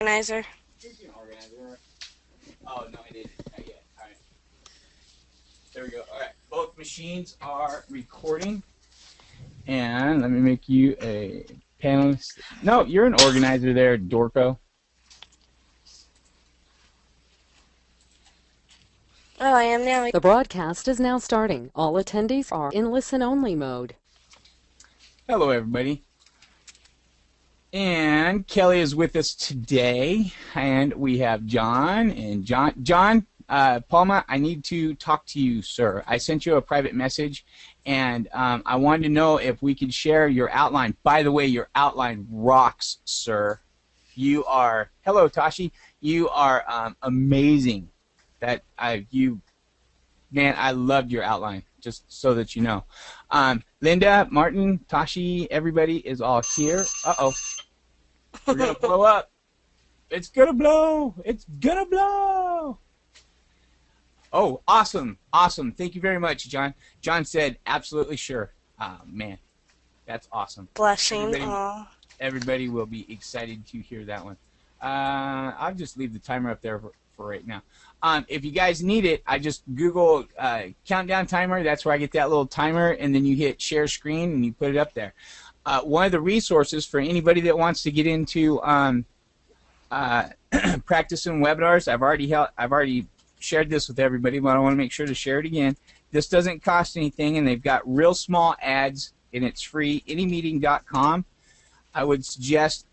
organizer. Here's an organizer. Oh, no, I didn't. Not yet. All right. There we go. All right. Both machines are recording. And let me make you a panelist. No, you're an organizer there, Dorco. Oh, I am now. The broadcast is now starting. All attendees are in listen-only mode. Hello, everybody. And Kelly is with us today, and we have John. And John, Palma, I need to talk to you, sir. I sent you a private message, and I wanted to know if we could share your outline. By the way, your outline rocks, sir. You are, hello, Tashi. You are amazing. Man, I loved your outline, just so that you know. Linda, Martin, Tashi, everybody is all here. Uh-oh. We're going to blow up. It's going to blow. It's going to blow. Oh, awesome. Awesome. Thank you very much, John. John said, absolutely sure. Man, that's awesome. Blushing. Everybody will be excited to hear that one. I'll just leave the timer up there for right now. If you guys need it, I just Google countdown timer. That's where I get that little timer, and then you hit share screen and you put it up there. One of the resources for anybody that wants to get into practicing webinars, I've already shared this with everybody, but I want to make sure to share it again. This doesn't cost anything, and they've got real small ads, and it's free. Anymeeting.com. I would suggest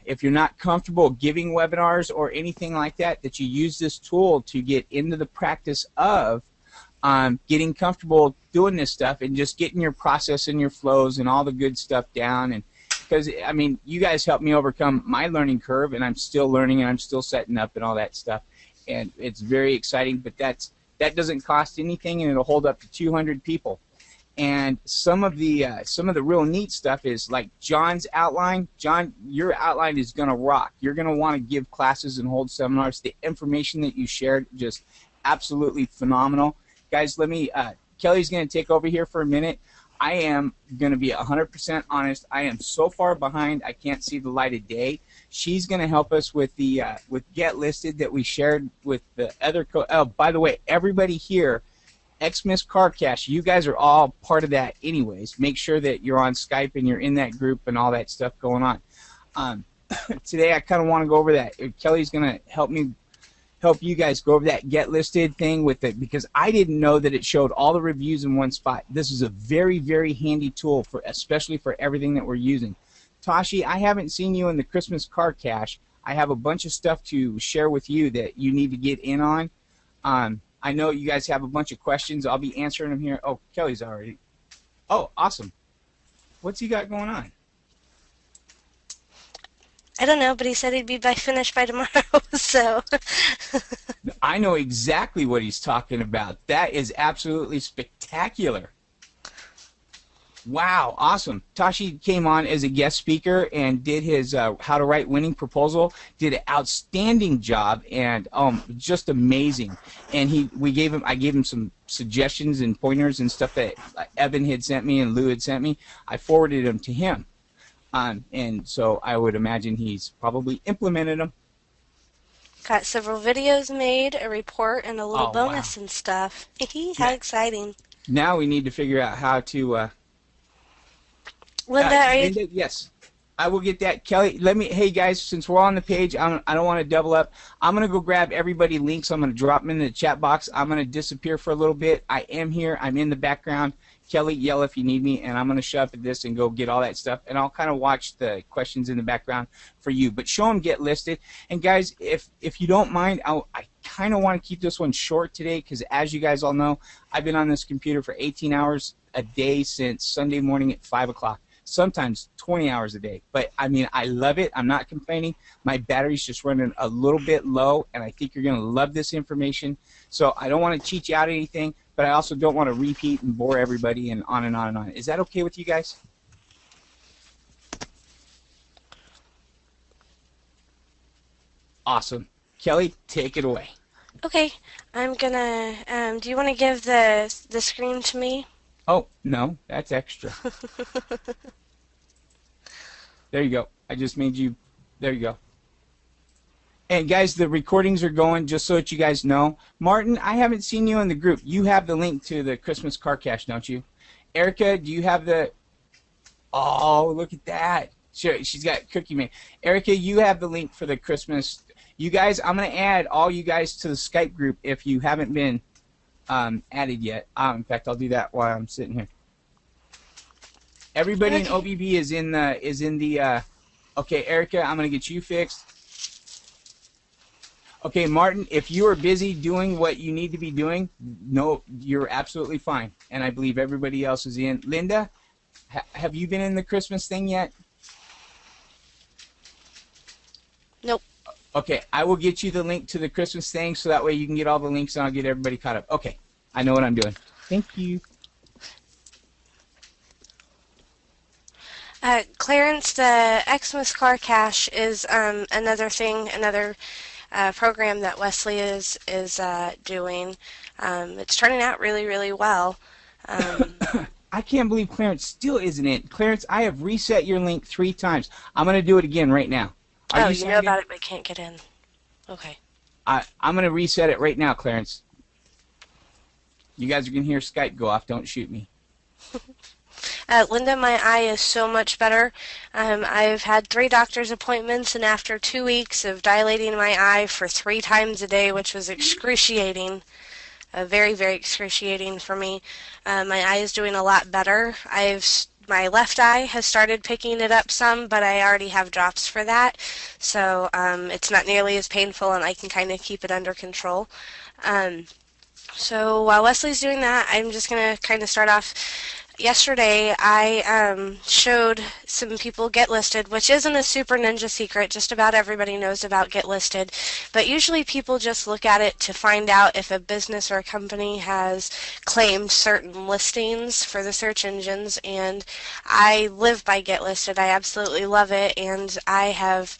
if you're not comfortable giving webinars or anything like that, that you use this tool to get into the practice of getting comfortable doing this stuff and just getting your process and your flows and all the good stuff down. And because, I mean, you guys helped me overcome my learning curve, and I'm still learning and I'm still setting up and all that stuff. And it's very exciting, but that doesn't cost anything, and it'll hold up to 200 people. And some of the real neat stuff is like John's outline. John, your outline is going to rock. You're going to want to give classes and hold seminars. The information that you shared, just absolutely phenomenal. Guys, Kelly's going to take over here for a minute. I am going to be 100% honest. I am so far behind, I can't see the light of day. She's going to help us with the with Get Listed that we shared with the other. Oh, by the way, everybody here, Xmas Car Cash, you guys are all part of that anyways. Make sure that you're on Skype and you're in that group and all that stuff going on. Today I kind of want to go over that. Kelly's going to help you guys go over that Get Listed thing with it, because I didn't know that it showed all the reviews in one spot. This is a very, very handy tool, especially for everything that we're using. Tashi, I haven't seen you in the Christmas Car Cash. I have a bunch of stuff to share with you that you need to get in on. I know you guys have a bunch of questions. I'll be answering them here. Oh, Kelly's already. Oh, awesome. What's he got going on? I don't know, but he said he'd be finished by tomorrow, so. I know exactly what he's talking about. That is absolutely spectacular. Wow, awesome. Tashi came on as a guest speaker and did his How to Write Winning Proposal. Did an outstanding job, and just amazing. And I gave him some suggestions and pointers and stuff that Evan had sent me and Lou had sent me. I forwarded them to him, and so I would imagine he's probably implemented them. Got several videos made, a report, and a little bonus and stuff. How exciting! Now we need to figure out how to. Linda, are you? Linda, yes, I will get that. Kelly, hey guys, since we're on the page, I don't want to double up. I'm going to go grab everybody links. I'm going to drop them in the chat box. I'm going to disappear for a little bit. I am here. I'm in the background. Kelly, yell if you need me, and I'm going to show up at this and go get all that stuff, and I'll kind of watch the questions in the background for you. But show them Get Listed. And guys, if you don't mind, I kind of want to keep this one short today, because as you guys all know, I've been on this computer for 18 hours a day since Sunday morning at 5 o'clock. Sometimes 20 hours a day. But, I mean, I love it. I'm not complaining. My battery's just running a little bit low, and I think you're going to love this information. So I don't want to cheat you out of anything, but I also don't want to repeat and bore everybody and on and on and on. Is that okay with you guys? Awesome. Kelly, take it away. Okay. I'm going to, do you want to give the screen to me? Oh, no, that's extra. There you go. I just made you, there you go. And guys, the recordings are going, just so that you guys know. Martin, I haven't seen you in the group. You have the link to the Christmas car cash, don't you? Erica, do you have the... Oh, look at that. Sure, she's got Cookie Man. Erica, you have the link for the Christmas. You guys, I'm going to add all you guys to the Skype group if you haven't been added yet. In fact, I'll do that while I'm sitting here. Everybody in OBB is in the okay, Erica, I'm going to get you fixed. Okay, Martin, if you are busy doing what you need to be doing, no, you're absolutely fine. And I believe everybody else is in. Linda, have you been in the Christmas thing yet? Nope. Okay, I will get you the link to the Christmas thing so that way you can get all the links and I'll get everybody caught up. Okay, I know what I'm doing. Thank you. Clarence, the Xmas Car Cash is another thing, another program that Wesley is doing. It's turning out really, really well. I can't believe Clarence still isn't in. Clarence, I have reset your link 3 times. I'm going to do it again right now. You know about it but can't get in. Okay. I'm going to reset it right now, Clarence. You guys are going to hear Skype go off. Don't shoot me. Linda, my eye is so much better. I've had 3 doctor's appointments, and after 2 weeks of dilating my eye for 3 times a day, which was excruciating, very, very excruciating for me, my eye is doing a lot better. My left eye has started picking it up some, but I already have drops for that, so it's not nearly as painful, and I can kind of keep it under control. So while Wesley's doing that, I'm just going to kind of start off. Yesterday, I showed some people Get Listed, which isn't a super ninja secret. Just about everybody knows about Get Listed. But usually people just look at it to find out if a business or a company has claimed certain listings for the search engines. And I live by Get Listed. I absolutely love it. And I have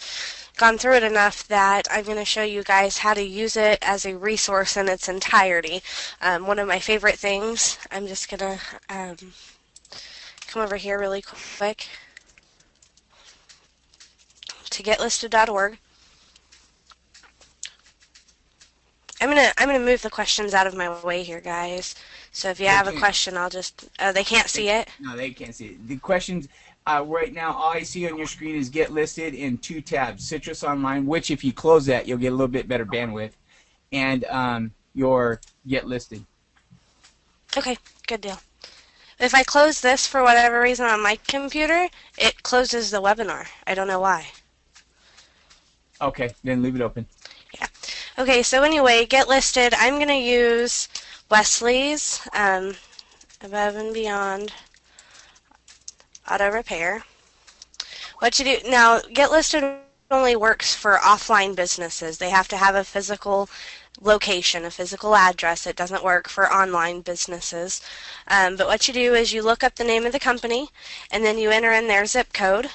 gone through it enough that I'm going to show you guys how to use it as a resource in its entirety. One of my favorite things, I'm just going to come over here really quick to getlisted.org. I'm gonna move the questions out of my way here, guys. So if you have a question, I'll just they can't see it. No, they can't see it. The questions right now, all I see on your screen is Get Listed in 2 tabs: Citrus Online, which if you close that, you'll get a little bit better bandwidth, and your Get Listed. Okay, good deal. If I close this for whatever reason on my computer, it closes the webinar. I don't know why. Okay, then leave it open. Yeah. Okay, so anyway, Get Listed. I'm going to use Wesley's Above and Beyond Auto Repair. What you do now, Get Listed only works for offline businesses. They have to have a physical location, a physical address. It doesn't work for online businesses. But what you do is you look up the name of the company, and then you enter in their zip code,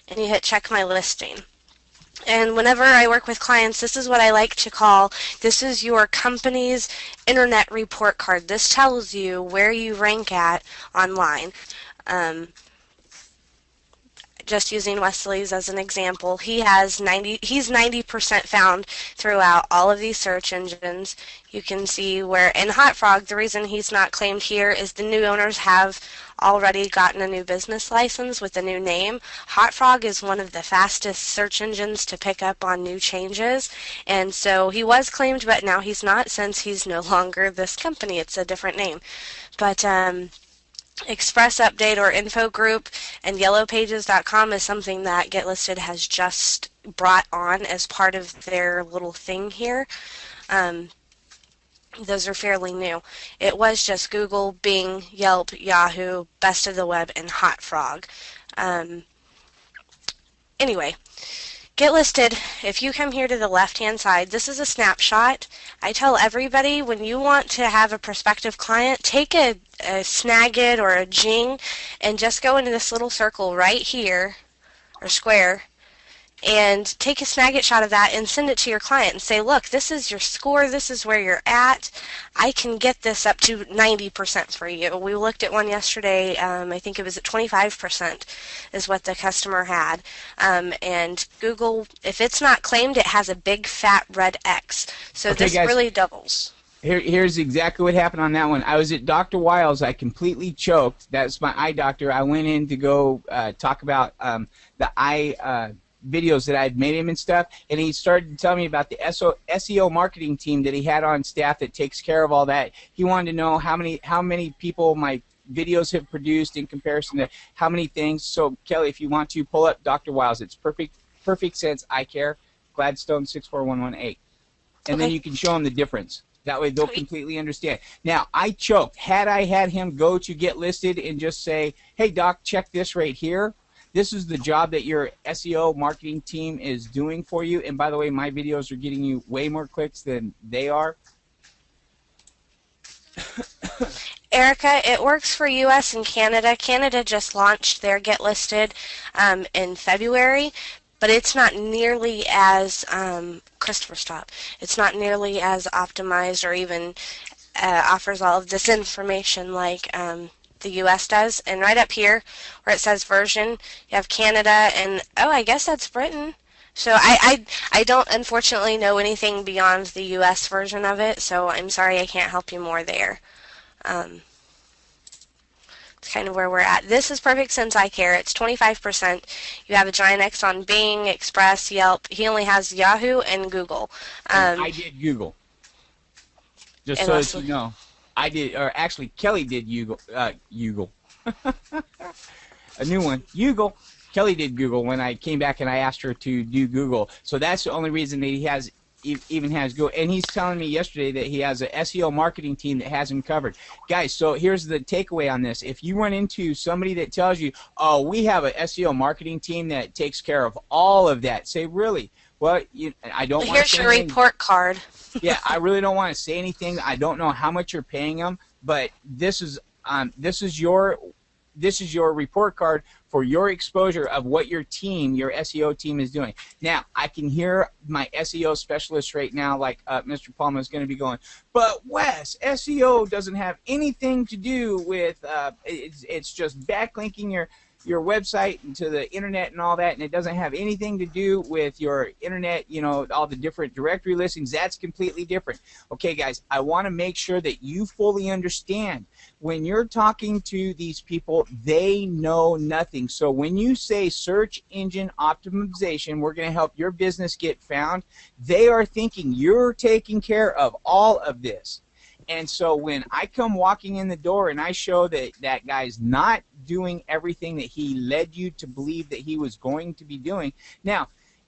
and you hit Check My Listing. And whenever I work with clients, this is what I like to call, this is your company's internet report card. This tells you where you rank at online. Just using Wesley's as an example, he's 90% found throughout all of these search engines. You can see where in Hot Frog, the reason he's not claimed here is the new owners have already gotten a new business license with a new name. Hot Frog is one of the fastest search engines to pick up on new changes, and so he was claimed, but now he's not, since he's no longer this company. It's a different name. But Express Update or Info Group and YellowPages.com is something that Get Listed has just brought on as part of their little thing here. Those are fairly new. It was just Google, Bing, Yelp, Yahoo, Best of the Web, and Hot Frog. Anyway, Get Listed, if you come here to the left-hand side, this is a snapshot. I tell everybody, when you want to have a prospective client, take a Snagit or a Jing and just go into this little circle right here, or square, and take a snapshot of that and send it to your client and say, look, this is your score, this is where you're at. I can get this up to 90% for you. We looked at one yesterday, I think it was at 25% is what the customer had. And Google, if it's not claimed, it has a big fat red X. So Okay, this guys. really doubles. Here's exactly what happened on that one. I was at Dr. Wiles. I completely choked. That's my eye doctor. I went in to go talk about the eye videos that I'd made him and stuff, and he started to tell me about the SEO marketing team that he had on staff that takes care of all that. He wanted to know how many people my videos have produced in comparison to how many things. So Kelly, if you want to pull up Dr. Wiles, it's Perfect Sense Eye Care, Gladstone 64118, and then Okay. you can show them the difference. That way they'll completely understand. Now, I choked. Had I had him go to Get Listed and just say, hey, doc, check this right here. This is the job that your SEO marketing team is doing for you. And by the way, my videos are getting you way more clicks than they are. Erica, it works for US and Canada. Canada just launched their Get Listed in February, but it's not nearly as, Christopher, stop. It's not nearly as optimized or even offers all of this information like the US does. And right up here where it says version, you have Canada and, oh, I guess that's Britain. So I don't unfortunately know anything beyond the US version of it, so I'm sorry I can't help you more there. It's kind of where we're at. This is Perfect Sense Eye Care. It's 25%. You have a giant X on Bing, Express, Yelp. He only has Yahoo and Google. I did Google. Just And so that Leslie. you know. I did, or actually Kelly did Google. A new one. Google. Kelly did Google when I came back and I asked her to do Google. So that's the only reason that he even has Google. And he's telling me yesterday that he has a SEO marketing team that has him covered. Guys, so here's the takeaway on this. If you run into somebody that tells you, oh, we have a SEO marketing team that takes care of all of that, say, really? Well, I don't want to Here's say your anything. report card. Yeah, I really don't want to say anything. I don't know how much you're paying them, but this is your report card for your exposure of what your SEO team is doing. Now, I can hear my SEO specialist right now, like Mr. Palma is going to be going, but Wes, SEO doesn't have anything to do with, it's just backlinking your website to the internet and all that, and it doesn't have anything to do with your internet, all the different directory listings. That's completely different. Okay, guys, I want to make sure that you fully understand when you're talking to these people, they know nothing. So when you say search engine optimization, we're going to help your business get found, they are thinking you're taking care of all of this. And so when I come walking in the door and I show that that guy's not doing everything that he led you to believe that he was going to be doing. Now,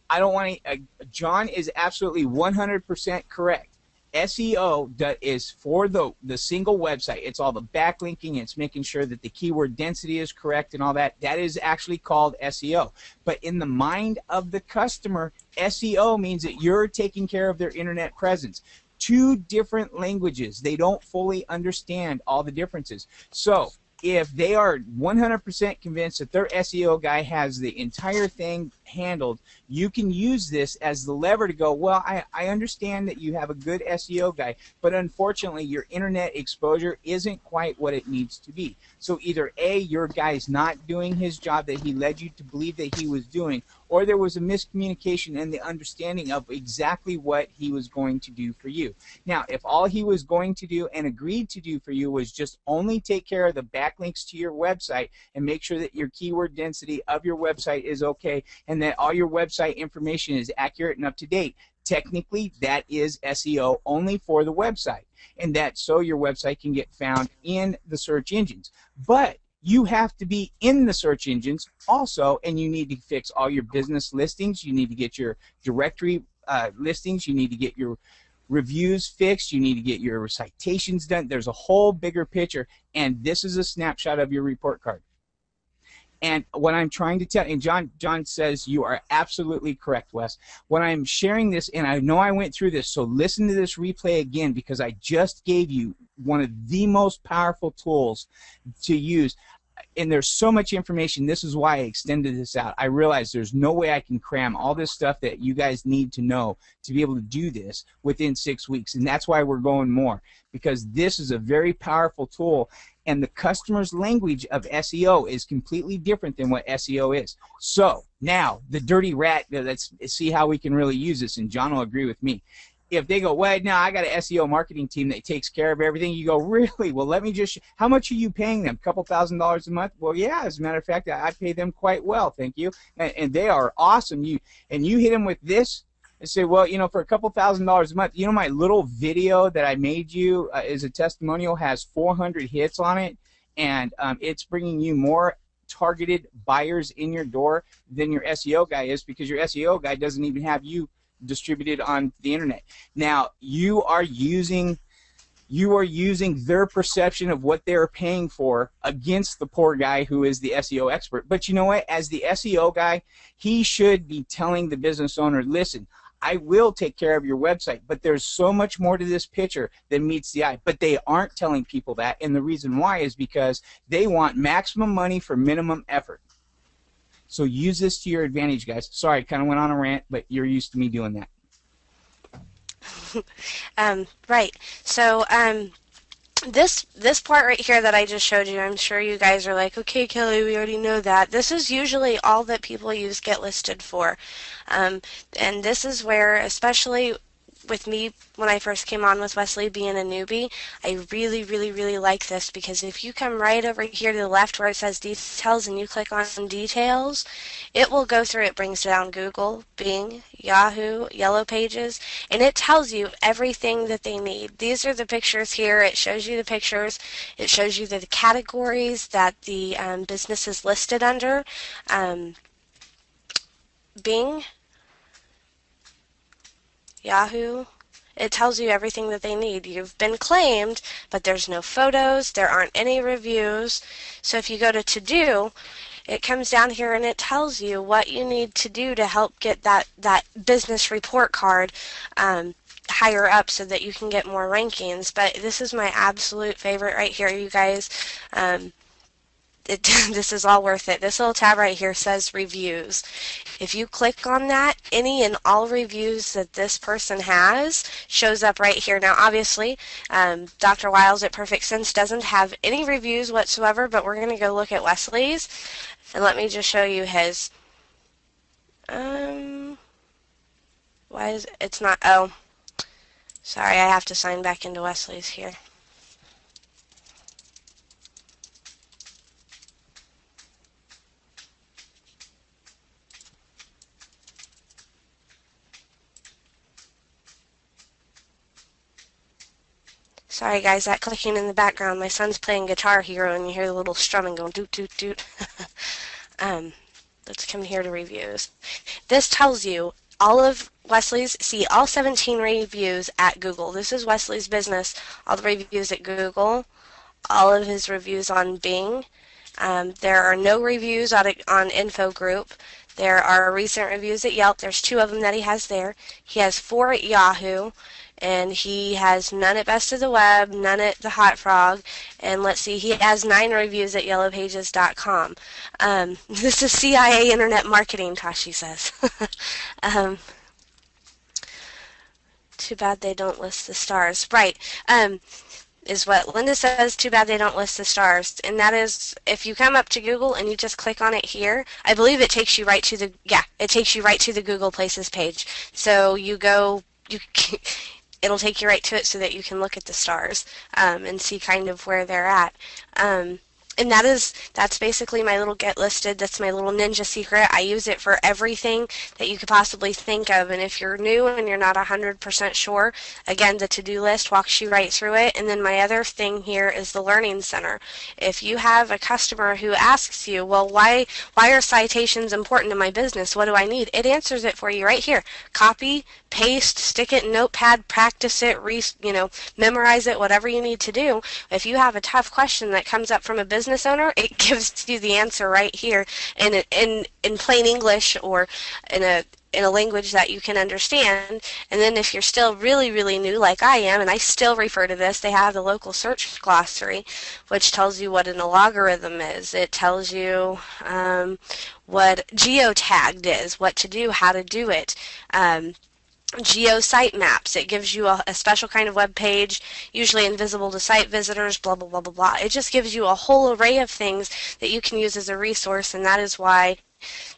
I don't want to, John is absolutely 100% correct. SEO is for the single website. It's all the backlinking. It's making sure that the keyword density is correct and all that. That is actually called SEO. But in the mind of the customer, SEO means that you're taking care of their internet presence. Two different languages. They don't fully understand all the differences. So if they are 100% convinced that their SEO guy has the entire thing handled, you can use this as the lever to go, well, I understand that you have a good SEO guy, but unfortunately your internet exposure isn't quite what it needs to be. So either A, your guy's not doing his job that he led you to believe that he was doing, or there was a miscommunication in the understanding of exactly what he was going to do for you. Now, if all he was going to do and agreed to do for you was just only take care of the backlinks to your website and make sure that your keyword density of your website is okay and that all your website information is accurate and up to date, technically that is SEO only for the website, and that's so your website can get found in the search engines. But you have to be in the search engines also, and you need to fix all your business listings. You need to get your directory listings. You need to get your reviews fixed. You need to get your citations done. There's a whole bigger picture, and this is a snapshot of your report card. And what I'm trying to tell, and John says you are absolutely correct, Wes. When I'm sharing this, and I know I went through this, so listen to this replay again because I just gave you one of the most powerful tools to use. and there's so much information. This is why I extended this out. I realized there's no way I can cram all this stuff that you guys need to know to be able to do this within 6 weeks, and that's why we're going more, because this is a very powerful tool, and the customer's language of SEO is completely different than what SEO is. So now the dirty rat, let's see how we can really use this, and John will agree with me. If they go, well, no, I got an SEO marketing team that takes care of everything, you go, really? Well, let me just, how much are you paying them? A couple $1,000s a month? Well, yeah, as a matter of fact, I pay them quite well, thank you. And they are awesome. You hit them with this and say, well, you know, for a couple $1,000s a month, you know, my little video that I made you as a testimonial has 400 hits on it, and it's bringing you more targeted buyers in your door than your SEO guy is, because your SEO guy doesn't even have you distributed on the internet. Now you are using their perception of what they're paying for against the poor guy who is the SEO expert. But you know what, as the SEO guy, he should be telling the business owner, listen, I will take care of your website, but there's so much more to this picture than meets the eye. But they aren't telling people that, and the reason why is because they want maximum money for minimum effort. So use this to your advantage, guys. Sorry, I kind of went on a rant, but you're used to me doing that. Right. So this part right here that I just showed you, I'm sure you guys are like, okay, Kelly, we already know that. This is usually all that people use Get Listed for. And this is where, especially with me when I first came on with Wesley being a newbie, I really, really, really like this, because if you come right over here to the left where it says details and you click on details, it will go through, it brings down Google, Bing, Yahoo, Yellow Pages, and it tells you everything that they need. These are the pictures here. It shows you the pictures. It shows you the categories that the business is listed under. Bing, Yahoo, it tells you everything that they need. You've been claimed, but there's no photos, there aren't any reviews. So if you go to do, it comes down here and it tells you what you need to do to help get that business report card higher up so that you can get more rankings. But this is my absolute favorite right here, you guys. This is all worth it. This little tab right here says reviews. If you click on that, any and all reviews that this person has shows up right here. Now obviously Dr. Wiles at Perfect Sense doesn't have any reviews whatsoever, but we're going to go look at Wesley's, and let me just show you his. Why is it's not, oh, sorry, I have to sign back into Wesley's here. Sorry guys, that clicking in the background, my son's playing Guitar Hero and you hear the little strumming going doot doot doot. Let's come here to reviews. This tells you all of Wesley's, see all 17 reviews at Google. This is Wesley's business, all the reviews at Google, all of his reviews on Bing. There are no reviews on Info Group. There are recent reviews at Yelp. There's 2 of them that he has there. He has 4 at Yahoo. And he has none at Best of the Web, none at the Hot Frog, and let's see, he has 9 reviews at yellowpages.com. This is CIA Internet Marketing, Tashi says. Too bad they don't list the stars. Right, is what Linda says, too bad they don't list the stars. And that is, if you come up to Google and you just click on it here, I believe it takes you right to the, yeah, it takes you right to the Google Places page. So you go, it'll take you right to it so that you can look at the stars and see kind of where they're at. And that's basically my little Get Listed. That's my little ninja secret. I use it for everything that you could possibly think of. And if you're new and you're not 100% sure, again, the to-do list walks you right through it. And then my other thing here is the Learning Center. If you have a customer who asks you, well, why are citations important to my business? What do I need? It answers it for you right here. Copy, paste, stick it in Notepad, practice it, memorize it, whatever you need to do. If you have a tough question that comes up from a business owner, it gives you the answer right here in plain English or in a in a language that you can understand. And then if you're still really, really new like I am, and I still refer to this, they have the local search glossary, which tells you what an algorithm is. It tells you what geotagged is, what to do, how to do it. Geo site maps. It gives you a special kind of web page, usually invisible to site visitors, blah, blah, blah, blah, blah. It just gives you a whole array of things that you can use as a resource, and that is why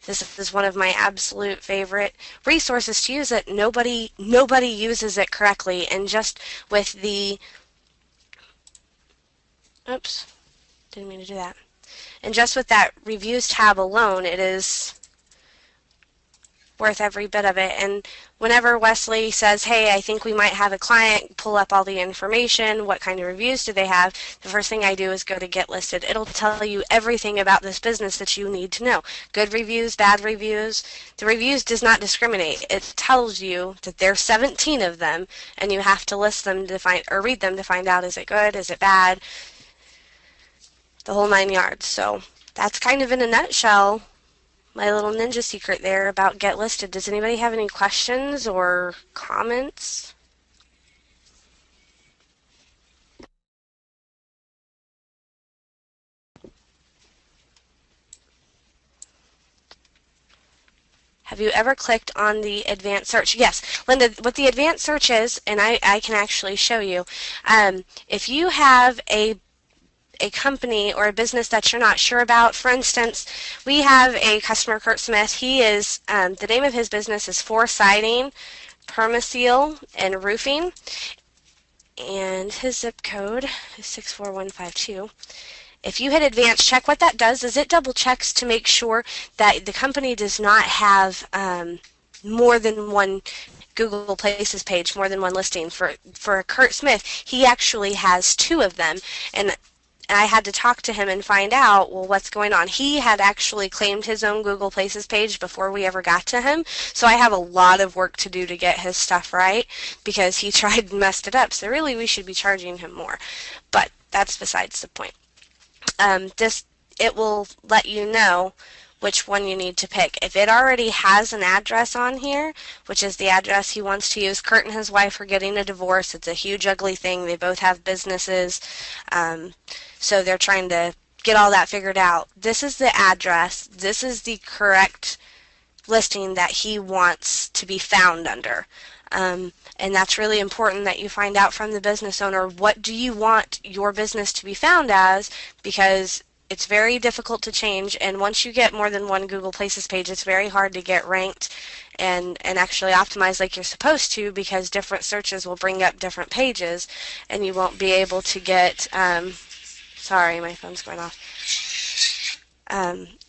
this is one of my absolute favorite resources to use. It nobody uses it correctly, and just with the oops, didn't mean to do that. And just with that reviews tab alone, it is worth every bit of it. And whenever Wesley says, hey, I think we might have a client, pull up all the information, what kind of reviews do they have, the first thing I do is go to Get Listed. It'll tell you everything about this business that you need to know. Good reviews, bad reviews. The reviews does not discriminate. It tells you that there's 17 of them, and you have to list them to find, or read them to find out, is it good, is it bad, the whole 9 yards. So that's kind of in a nutshell my little ninja secret there about Get Listed. Does anybody have any questions or comments? Have you ever clicked on the advanced search? Yes, Linda, what the advanced search is, and I can actually show you, if you have a company or a business that you're not sure about. For instance, we have a customer, Kurt Smith. He is, the name of his business is For Siding, Permaseal, and Roofing. And his zip code is 64152. If you hit advanced check, what that does is it double checks to make sure that the company does not have more than one Google Places page, more than one listing. For Kurt Smith, he actually has 2 of them, and I had to talk to him and find out, well, what's going on. He had actually claimed his own Google Places page before we ever got to him, so I have a lot of work to do to get his stuff right because he tried and messed it up. So really, we should be charging him more, but that's besides the point. It will let you know which one you need to pick. If it already has an address on here, which is the address he wants to use, Kurt and his wife are getting a divorce. It's a huge, ugly thing. They both have businesses, so they're trying to get all that figured out. This is the address. This is the correct listing that he wants to be found under. And that's really important that you find out from the business owner, what do you want your business to be found as, because it's very difficult to change, and once you get more than one Google Places page, it's very hard to get ranked and actually optimize like you're supposed to, because different searches will bring up different pages, and you won't be able to get, sorry, my phone's going off.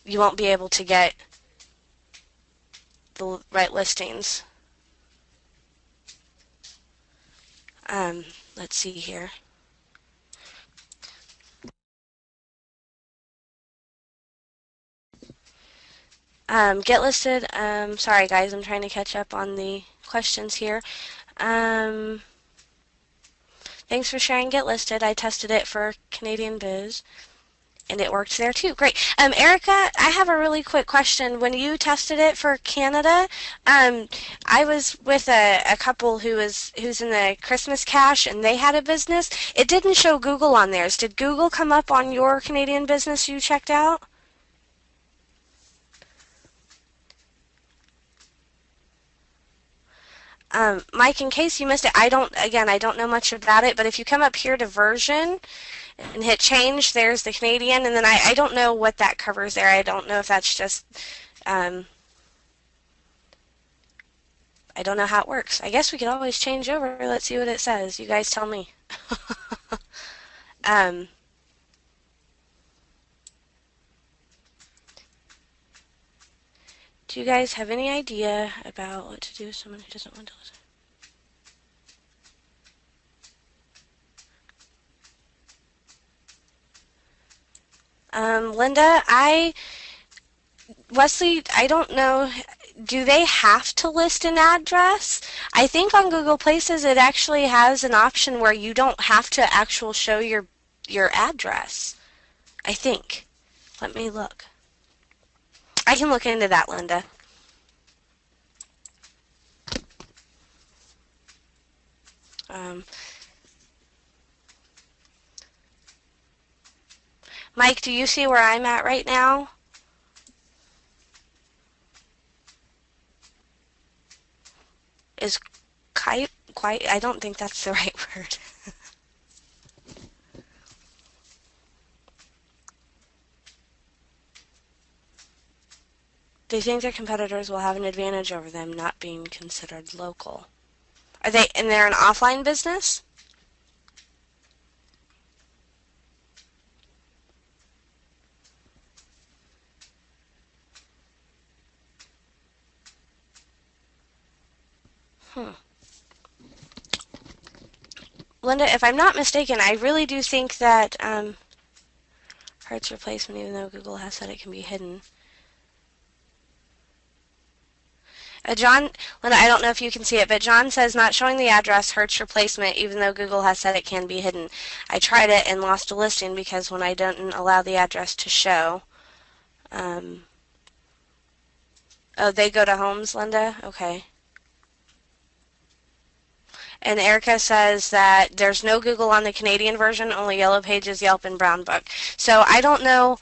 You won't be able to get the right listings. Let's see here. Get listed. Sorry guys, I'm trying to catch up on the questions here. Thanks for sharing Get Listed. I tested it for Canadian Biz, and it worked there too. Great. Erica, I have a really quick question. When you tested it for Canada, I was with a couple who's in the Christmas cash, and they had a business. It didn't show Google on theirs. Did Google come up on your Canadian business you checked out? Mike, in case you missed it, I don't know much about it, but if you come up here to version and hit change, there's the Canadian, and then I don't know what that covers there. I don't know if that's just, I don't know how it works. I guess we could always change over. Let's see what it says. You guys tell me. Do you guys have any idea about what to do with someone who doesn't want to listen? Linda, Wesley, I don't know. Do they have to list an address? I think on Google Places it actually has an option where you don't have to actually show your address. I think. Let me look. I can look into that, Linda. Um, Mike, do you see where I'm at right now? Is quite, I don't think that's the right word. They think their competitors will have an advantage over them not being considered local. Are they, and they're an offline business? Hmm. Linda, if I'm not mistaken, I really do think that Hertz replacement, even though Google has said it can be hidden. John, Linda, I don't know if you can see it, but John says not showing the address Hertz replacement, even though Google has said it can be hidden. I tried it and lost a listing because when I didn't allow the address to show. Um, oh, they go to homes, Linda? Okay. And Erica says that there's no Google on the Canadian version, only Yellow Pages, Yelp, and Brown Book. So I don't know.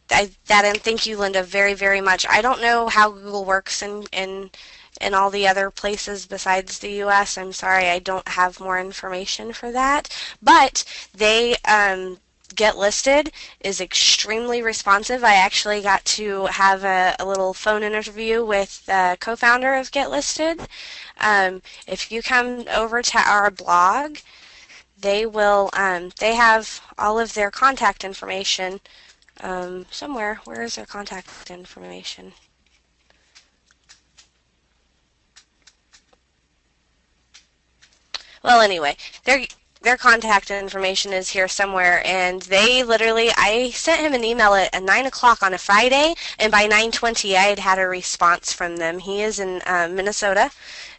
And thank you, Linda, very, very much. I don't know how Google works in all the other places besides the U.S. I'm sorry, I don't have more information for that. But they Get Listed is extremely responsive. I actually got to have a little phone interview with the co-founder of Get Listed. If you come over to our blog, they will. They have all of their contact information somewhere. Where is their contact information? Well, anyway, their contact information is here somewhere, and they literally, I sent him an email at 9 o'clock on a Friday, and by 9:20 I had a response from them. He is in Minnesota,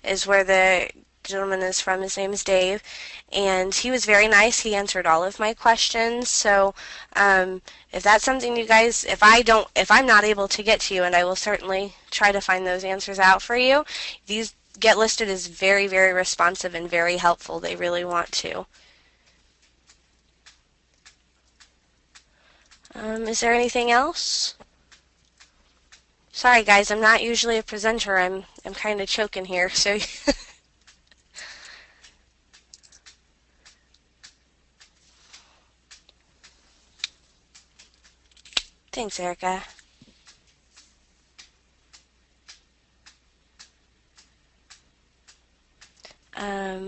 is where the gentleman is from. His name is Dave, and he was very nice. He answered all of my questions. So if that's something you guys, if I'm not able to get to you, and I will certainly try to find those answers out for you, these Get Listed is very, very responsive and very helpful. They really want to. Is there anything else? Sorry, guys, I'm not usually a presenter. I'm kind of choking here, so. Thanks, Erica.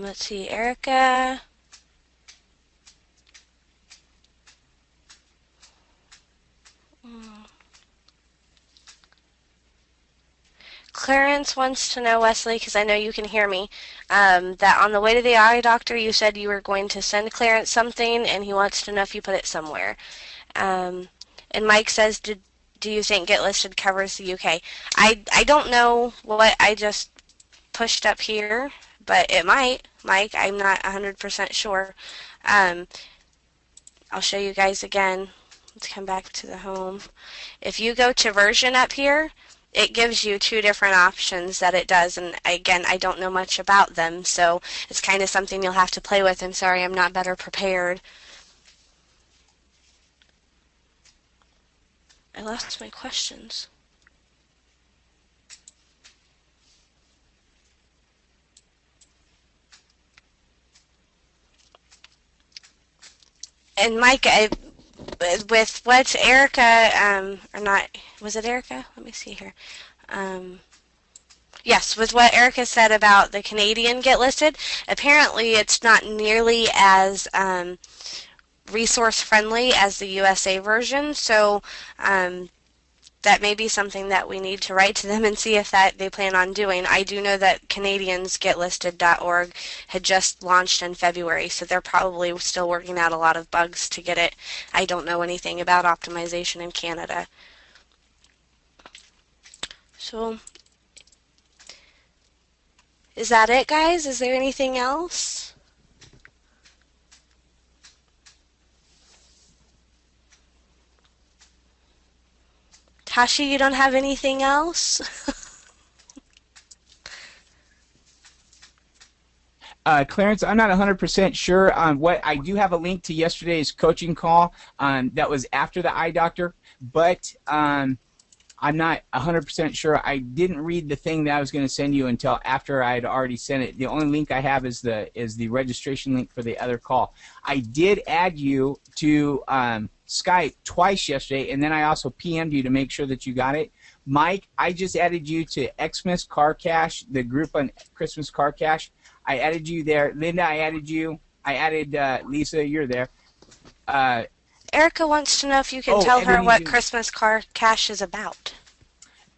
Let's see, Erica. Clarence wants to know, Wesley, because I know you can hear me, that on the way to the eye doctor you said you were going to send Clarence something, and he wants to know if you put it somewhere. And Mike says, do you think Get Listed covers the UK? I don't know what I just pushed up here, but it might, Mike. I'm not 100% sure. Um, I'll show you guys again. Let's come back to the home. If you go to version up here, it gives you two different options that it does, and again, I don't know much about them, so it's kind of something you'll have to play with. I'm sorry I'm not better prepared. I lost my questions. And Mike, with what Erica, or not, was it Erica? Let me see here. Yes, with what Erica said about the Canadian Get Listed, apparently it's not nearly as resource friendly as the USA version, so that may be something that we need to write to them and see if that they plan on doing. I do know that CanadiansGetListed.org had just launched in February, so they're probably still working out a lot of bugs to get it. I don't know anything about optimization in Canada. So, is that it, guys? Is there anything else? Tashi, you don't have anything else? Clarence, I'm not 100% sure on what. I do have a link to yesterday's coaching call that was after the eye doctor, but I'm not 100% sure. I didn't read the thing that I was going to send you until after I had already sent it. The only link I have is the registration link for the other call. I did add you to Skype twice yesterday, and then I also PM'd you to make sure that you got it. Mike, I just added you to Xmas Car Cash, the group on Christmas Car Cash. I added you there. Linda, I added you. I added Lisa, you're there. Erica wants to know if you can tell her what Christmas Car Cash is about.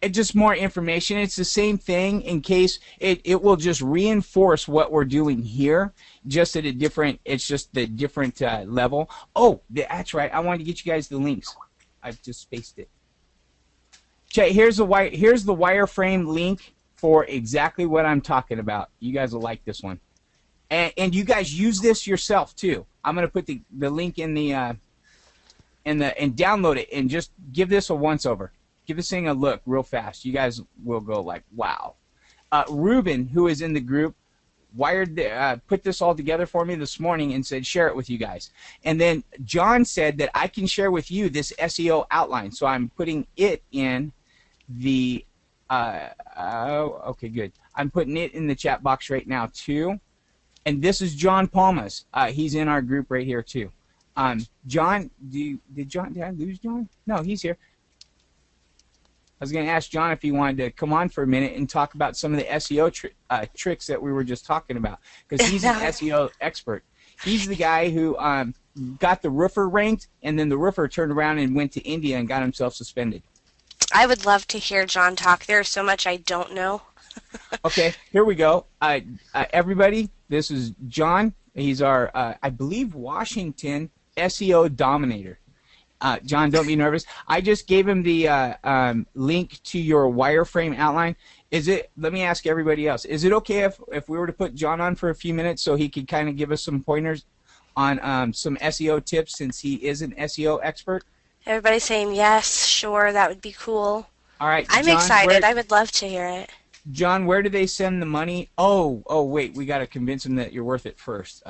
It's just more information. It's the same thing in case it will just reinforce what we're doing here, just at a different, it's just the different level. Oh, that's right. I wanted to get you guys the links. I've just spaced it. Okay, here's the wireframe link for exactly what I'm talking about. You guys will like this one. And you guys use this yourself too. I'm going to put the link in the and download it and just give this a once over. Give this thing a look real fast. You guys will go like, wow. Ruben, who is in the group, put this all together for me this morning and said share it with you guys. And then John said that I can share with you this SEO outline. So I'm putting it in the okay, good. I'm putting it in the chat box right now too. And this is John Palmas. He's in our group right here too. John, did I lose John? No, he's here. I was going to ask John if he wanted to come on for a minute and talk about some of the SEO tricks that we were just talking about, because he's an SEO expert. He's the guy who got the roofer ranked, and then the roofer turned around and went to India and got himself suspended. I would love to hear John talk. There's so much I don't know. Okay, here we go. Everybody, this is John. He's our, I believe, Washington SEO dominator. John, don't be nervous. I just gave him the link to your wireframe outline. Let me ask everybody else, is it okay if we were to put John on for a few minutes so he could kind of give us some pointers on some SEO tips, since he is an SEO expert? Everybody's saying yes, sure, that would be cool. All right, I'm excited. I would love to hear it. John, where do they send the money? Oh, wait, we got to convince them that you're worth it first.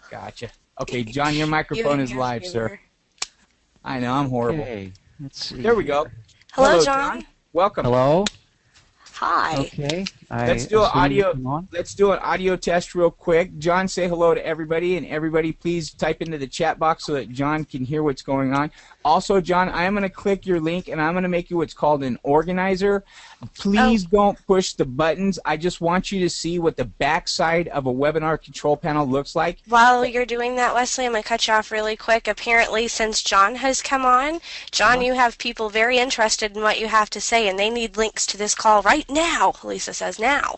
Gotcha. Okay, John, your microphone is live, sir. I know, I'm horrible. Okay, let's see. There we go. Hello, John. Welcome. Hello. Hi. Okay. Let's do an audio test real quick. John, say hello to everybody, and everybody please type into the chat box so that John can hear what's going on. Also, John, I am going to click your link, and I'm going to make you what's called an organizer. Please don't push the buttons. I just want you to see what the backside of a webinar control panel looks like. While you're doing that, Wesley, I'm going to cut you off really quick. Apparently, since John has come on, John, you have people very interested in what you have to say, and they need links to this call right now. Lisa says now.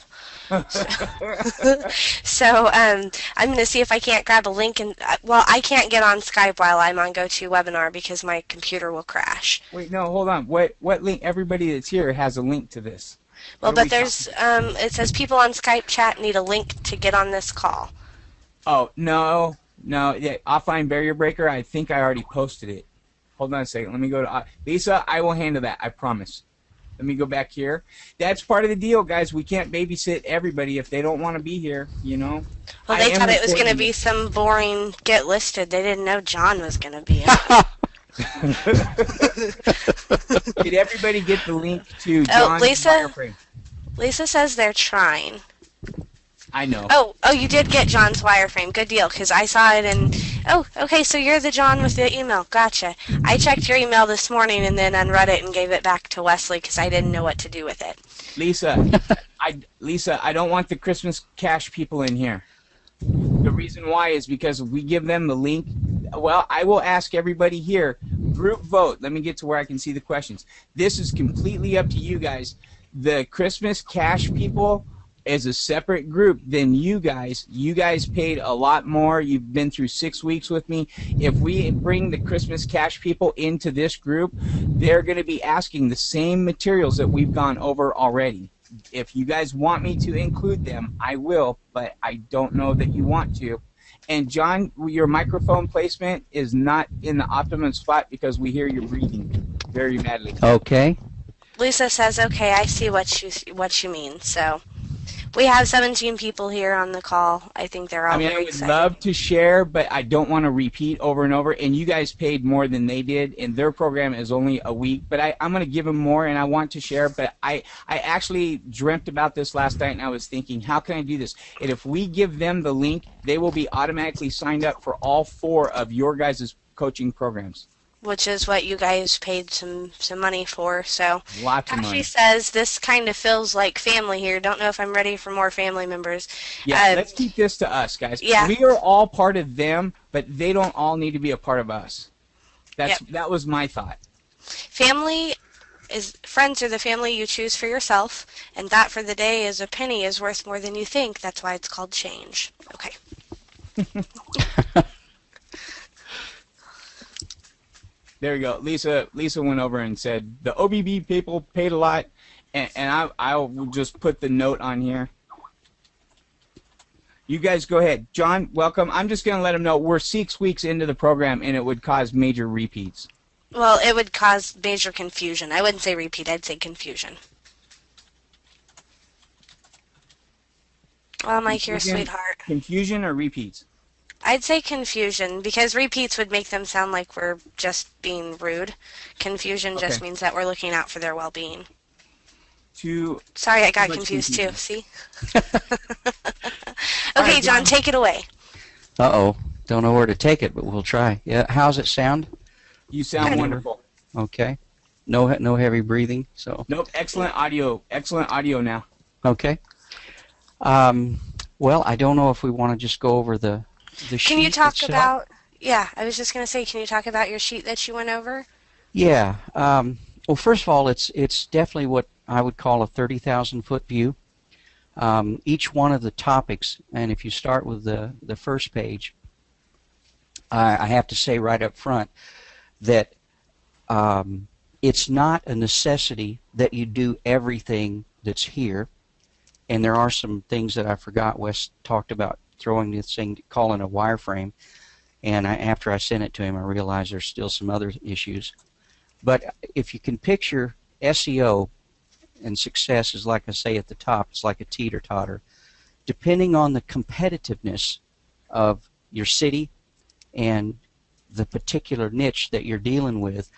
So I'm going to see if I can't grab a link. And well, I can't get on Skype while I'm on GoToWebinar because my computer will crash. Wait, no, hold on. What link? Everybody that's here has a link to this. Well, but there's it says people on Skype chat need a link to get on this call. Oh, no. Yeah, offline barrier breaker, I think I already posted it. Hold on a second. Let me go to Lisa, I will handle that. I promise. Let me go back here. That's part of the deal, guys. We can't babysit everybody if they don't want to be here, you know. Well, they thought it was going to be some boring get listed. They didn't know John was going to be it. Did everybody get the link to John's wireframe? Lisa says they're trying. I know. Oh, you did get John's wireframe. Good deal, because I saw it and... Oh, okay, so you're the John with the email. Gotcha. I checked your email this morning and then unread it and gave it back to Wesley because I didn't know what to do with it. Lisa, I don't want the Christmas cash people in here. The reason why is because we give them the link. Well, I will ask everybody here. Group vote. Let me get to where I can see the questions. This is completely up to you guys. The Christmas cash people as a separate group than you guys. You guys paid a lot more. You've been through 6 weeks with me. If we bring the Christmas cash people into this group, they're going to be asking the same materials that we've gone over already. If you guys want me to include them, I will, but I don't know that you want to. And John, your microphone placement is not in the optimum spot because we hear you breathing very badly. Okay. Lisa says, okay, I see what you mean, so... We have 17 people here on the call. I think they're I all mean, I very would excited. love to share, but I don't want to repeat over and over. And you guys paid more than they did, and their program is only a week. But I'm going to give them more, and I want to share. But I actually dreamt about this last night, and I was thinking, how can I do this? And if we give them the link, they will be automatically signed up for all 4 of your guys' coaching programs. Which is what you guys paid some money for. So Lots of Ashley money. says this kind of feels like family here. Don't know if I'm ready for more family members. Yeah, let's keep this to us, guys. Yeah. We are all part of them, but they don't all need to be a part of us. That was my thought. Friends are the family you choose for yourself, and that for the day is a penny is worth more than you think. That's why it's called change. Okay. There you go. Lisa went over and said the OBB people paid a lot, and I will just put the note on here. You guys go ahead. John, welcome. I'm just going to let them know we're 6 weeks into the program, and it would cause major repeats. Well, it would cause major confusion. I wouldn't say repeat. I'd say confusion. Well, Mike, you're a sweetheart. Confusion or repeats? I'd say confusion, because repeats would make them sound like we're just being rude. Confusion just means that we're looking out for their well-being. Sorry, I got confused too. See? Okay, John, take it away. Uh-oh. Don't know where to take it, but we'll try. Yeah, how's it sound? You sound wonderful. Okay. No heavy breathing. So. Nope. Excellent audio. Excellent audio now. Okay. Well, I don't know if we want to just go over the sheet. Can you talk itself. about? Yeah, I was just going to say, can you talk about your sheet that you went over? Yeah. Well, first of all, it's definitely what I would call a 30,000-foot view. Each one of the topics, and if you start with the first page, I have to say right up front that it's not a necessity that you do everything that's here. And there are some things that I forgot. Wes talked about throwing this thing, calling a wireframe. And after I sent it to him, I realized there's still some other issues. But if you can picture SEO and success is, like I say at the top, it's like a teeter-totter. Depending on the competitiveness of your city and the particular niche that you're dealing with,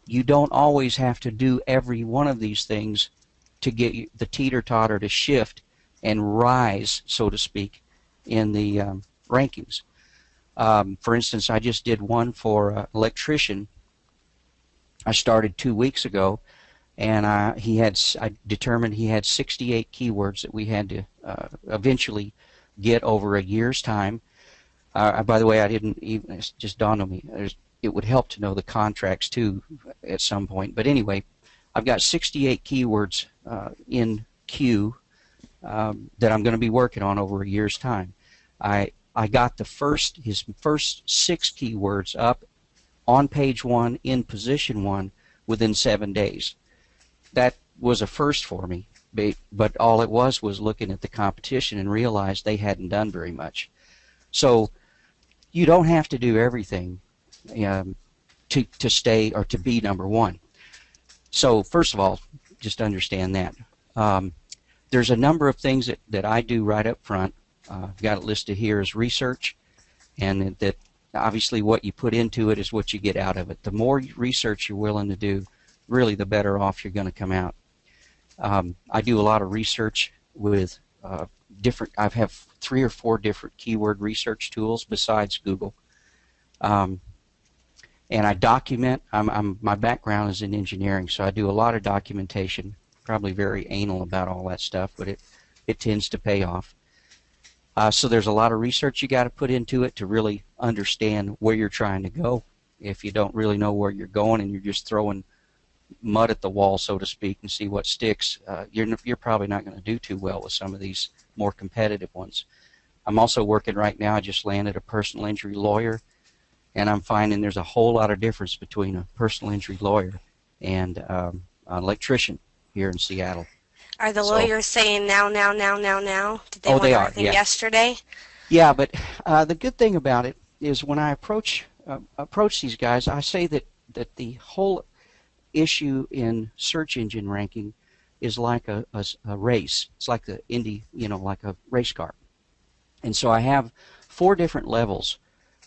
you don't always have to do every one of these things to get the teeter-totter to shift and rise, so to speak, in the rankings. For instance, I just did one for electrician. I started 2 weeks ago, and I determined he had 68 keywords that we had to eventually get over a year's time. By the way, I didn't even, it just dawned on me, it would help to know the contracts too at some point. But anyway, I've got 68 keywords in queue that I'm going to be working on over a year's time. I got his first 6 keywords up on page 1 in position 1 within 7 days. That was a first for me, but all it was looking at the competition and realized they hadn't done very much. So you don't have to do everything to stay or to be number 1. So first of all, just understand that. There's a number of things that I do right up front. I've got it listed here as research, and that obviously what you put into it is what you get out of it. The more research you're willing to do, really the better off you're going to come out. I do a lot of research with I have 3 or 4 different keyword research tools besides Google. And I document. My background is in engineering, so I do a lot of documentation. Probably very anal about all that stuff, but it tends to pay off. So there's a lot of research you got to put into it to really understand where you're trying to go. If you don't really know where you're going and you're just throwing mud at the wall, so to speak, and see what sticks, you're probably not going to do too well with some of these more competitive ones. I'm also working right now. I just landed a personal injury lawyer, and I'm finding there's a whole lot of difference between a personal injury lawyer and an electrician here in Seattle. Are the lawyers saying now? Did they want they are, everything yeah. yesterday? Yeah, but the good thing about it is when I approach these guys, I say that the whole issue in search engine ranking is like a race. It's like the Indy, like a race car. And so I have 4 different levels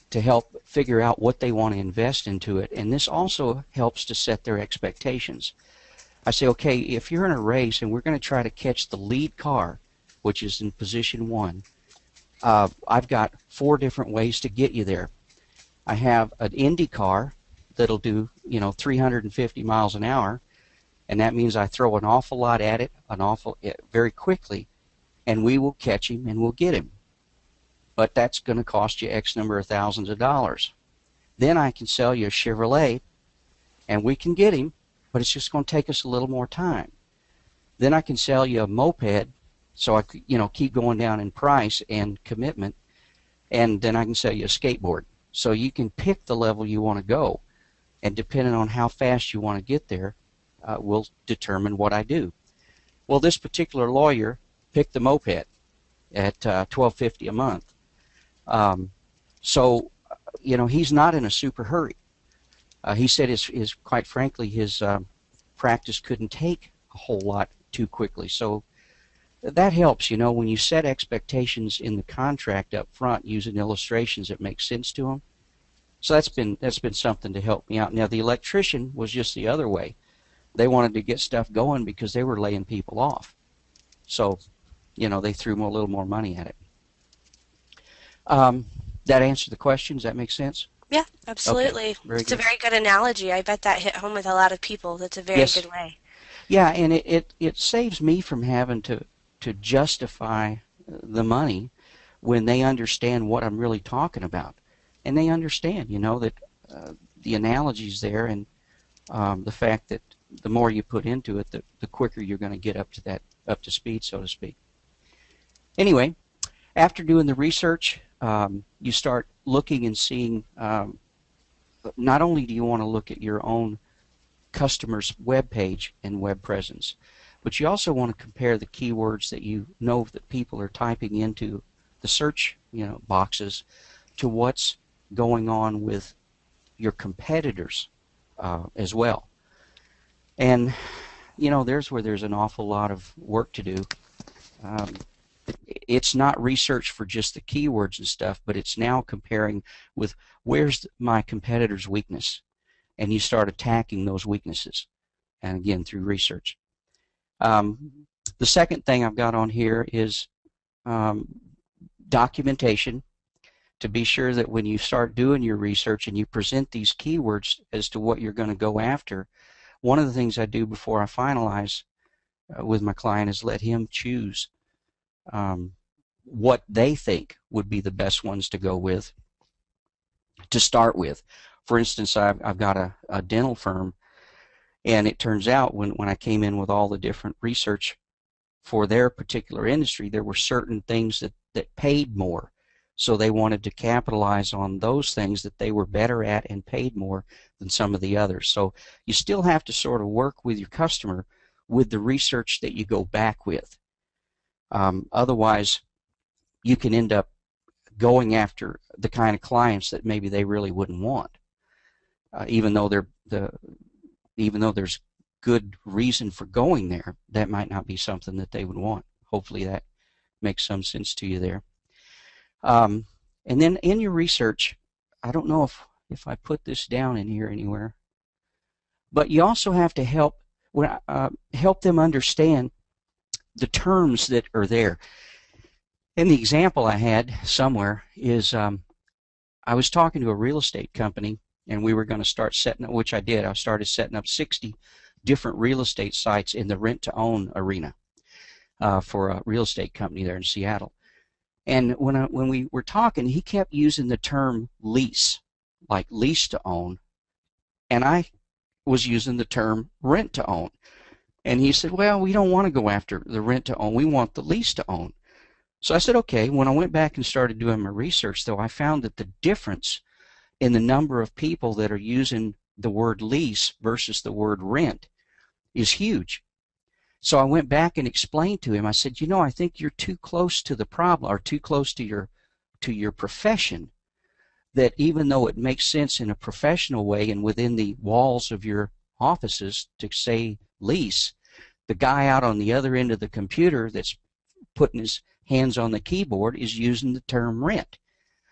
to help figure out what they want to invest into it. And this also helps to set their expectations. I say, okay, if you're in a race and we're going to try to catch the lead car, which is in position 1, I've got 4 different ways to get you there. I have an Indy car that'll do, 350 miles an hour, and that means I throw an awful lot at it, very quickly, and we will catch him and we'll get him. But that's going to cost you X number of thousands of dollars. Then I can sell you a Chevrolet, and we can get him, but it's just going to take us a little more time. Then I can sell you a moped, so I keep going down in price and commitment, and then I can sell you a skateboard. So you can pick the level you want to go, and depending on how fast you want to get there, will determine what I do. Well, this particular lawyer picked the moped at $12.50 a month. So he's not in a super hurry. He said his quite frankly his practice couldn't take a whole lot too quickly. So that helps, when you set expectations in the contract up front using illustrations that make sense to them. So that's been something to help me out. Now the electrician was just the other way. They wanted to get stuff going because they were laying people off. So, they threw a little more money at it. That answer the question? Does that make sense? Yeah, absolutely. Okay, It's a very good analogy. I bet that hit home with a lot of people. That's a very good way. Yeah, and it saves me from having to justify the money when they understand what I'm really talking about. And they understand, that the analogy's there, and the fact that the more you put into it, the quicker you're going to get up to speed, so to speak. Anyway, after doing the research, you start looking and seeing, not only do you want to look at your own customer's web page and web presence, but you also want to compare the keywords that you know that people are typing into the search boxes to what's going on with your competitors as well. And there's where there's an awful lot of work to do. It's not research for just the keywords and stuff, but it's now comparing with where's my competitor's weakness, and you start attacking those weaknesses, and again through research. The second thing I've got on here is documentation, to be sure that when you start doing your research and you present these keywords as to what you're going to go after, one of the things I do before I finalize with my client is let him choose what they think would be the best ones to go with to start with. For instance, I've got a dental firm, and it turns out when I came in with all the different research for their particular industry, there were certain things that paid more. So they wanted to capitalize on those things that they were better at and paid more than some of the others. So you still have to sort of work with your customer with the research that you go back with. Otherwise, you can end up going after the kind of clients that maybe they really wouldn't want, even though there's good reason for going there. That might not be something that they would want. Hopefully, that makes some sense to you there. And then in your research, I don't know if I put this down in here anywhere, but you also have to help them understand the terms that are there. And the example I had somewhere is I was talking to a real estate company, and we were going to start setting up, which I did. I started setting up 60 different real estate sites in the rent-to-own arena for a real estate company there in Seattle. And when we were talking, he kept using the term lease, like lease to own, and I was using the term rent to own. And he said, well, we don't want to go after the rent to own, we want the lease to own. So I said, okay. When I went back and started doing my research, though, I found that the difference in the number of people that are using the word lease versus the word rent is huge. So I went back and explained to him, I said, I think you're too close to the problem, or too close to your profession, that even though it makes sense in a professional way and within the walls of your offices to say lease, the guy out on the other end of the computer that's putting his hands on the keyboard is using the term rent.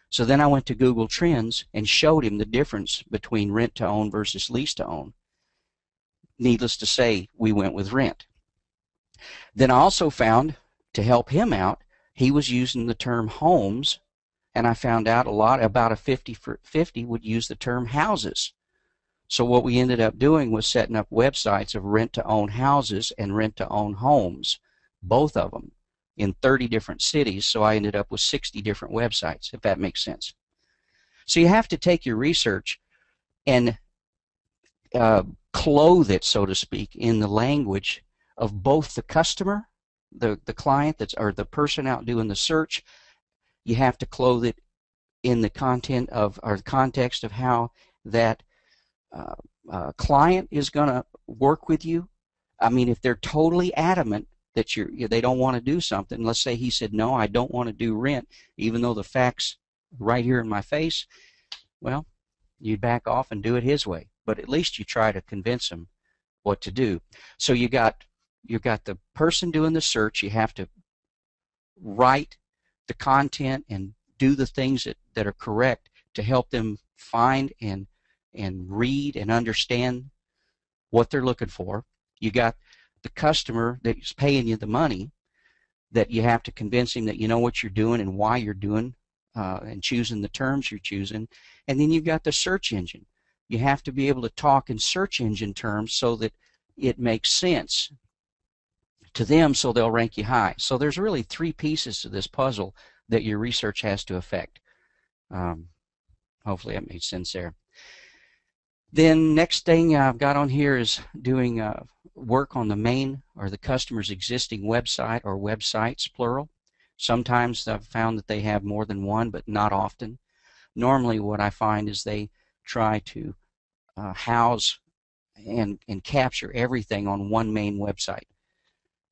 So then I went to Google Trends and showed him the difference between rent to own versus lease to own. Needless to say, we went with rent. Then I also found, to help him out, he was using the term homes, and I found out a lot, about a 50-50 would use the term houses. So what we ended up doing was setting up websites of rent-to-own houses and rent-to-own homes, both of them, in 30 different cities, so I ended up with 60 different websites, if that makes sense. So you have to take your research and clothe it, so to speak, in the language of both the customer, the client that's, or the person out doing the search. You have to clothe it in the content of, or the context of how that client is going to work with you. I mean, if they're totally adamant that they don't want to do something, let's say he said, no, I don't want to do rent, even though the facts right here in my face, well, you'd back off and do it his way. But at least you try to convince him what to do. So you got the person doing the search. You have to write the content and do the things that are correct to help them find and read and understand what they're looking for. You got the customer that's paying you the money, that you have to convince him that you know what you're doing and why you're doing and choosing the terms you're choosing. And then you've got the search engine. You have to be able to talk in search engine terms so that it makes sense to them, so they'll rank you high. So there's really 3 pieces to this puzzle that your research has to affect. Hopefully that made sense there. Then next thing I've got on here is doing work on the main or the customer's existing website or websites, plural. Sometimes I've found that they have more than one, but not often. Normally what I find is they try to house and capture everything on one main website.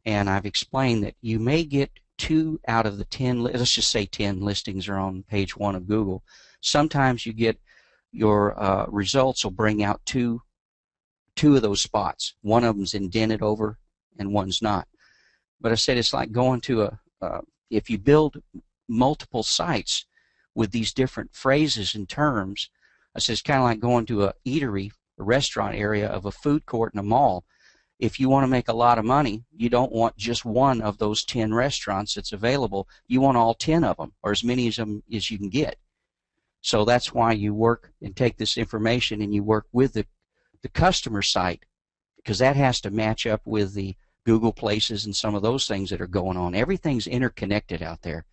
And I've explained that you may get 2 out of the 10, let's just say 10 listings are on page 1 of Google. Sometimes you get your results will bring out two of those spots. One of them's indented over and one's not. But I said it's like going to if you build multiple sites with these different phrases and terms, I said it's kind of like going to a eatery, a restaurant area of a food court in a mall. If you want to make a lot of money, you don't want just one of those 10 restaurants that's available. You want all 10 of them, or as many of them as you can get. So that's why you work and take this information and you work with the customer site, because that has to match up with the Google Places and some of those things that are going on. Everything's interconnected out there.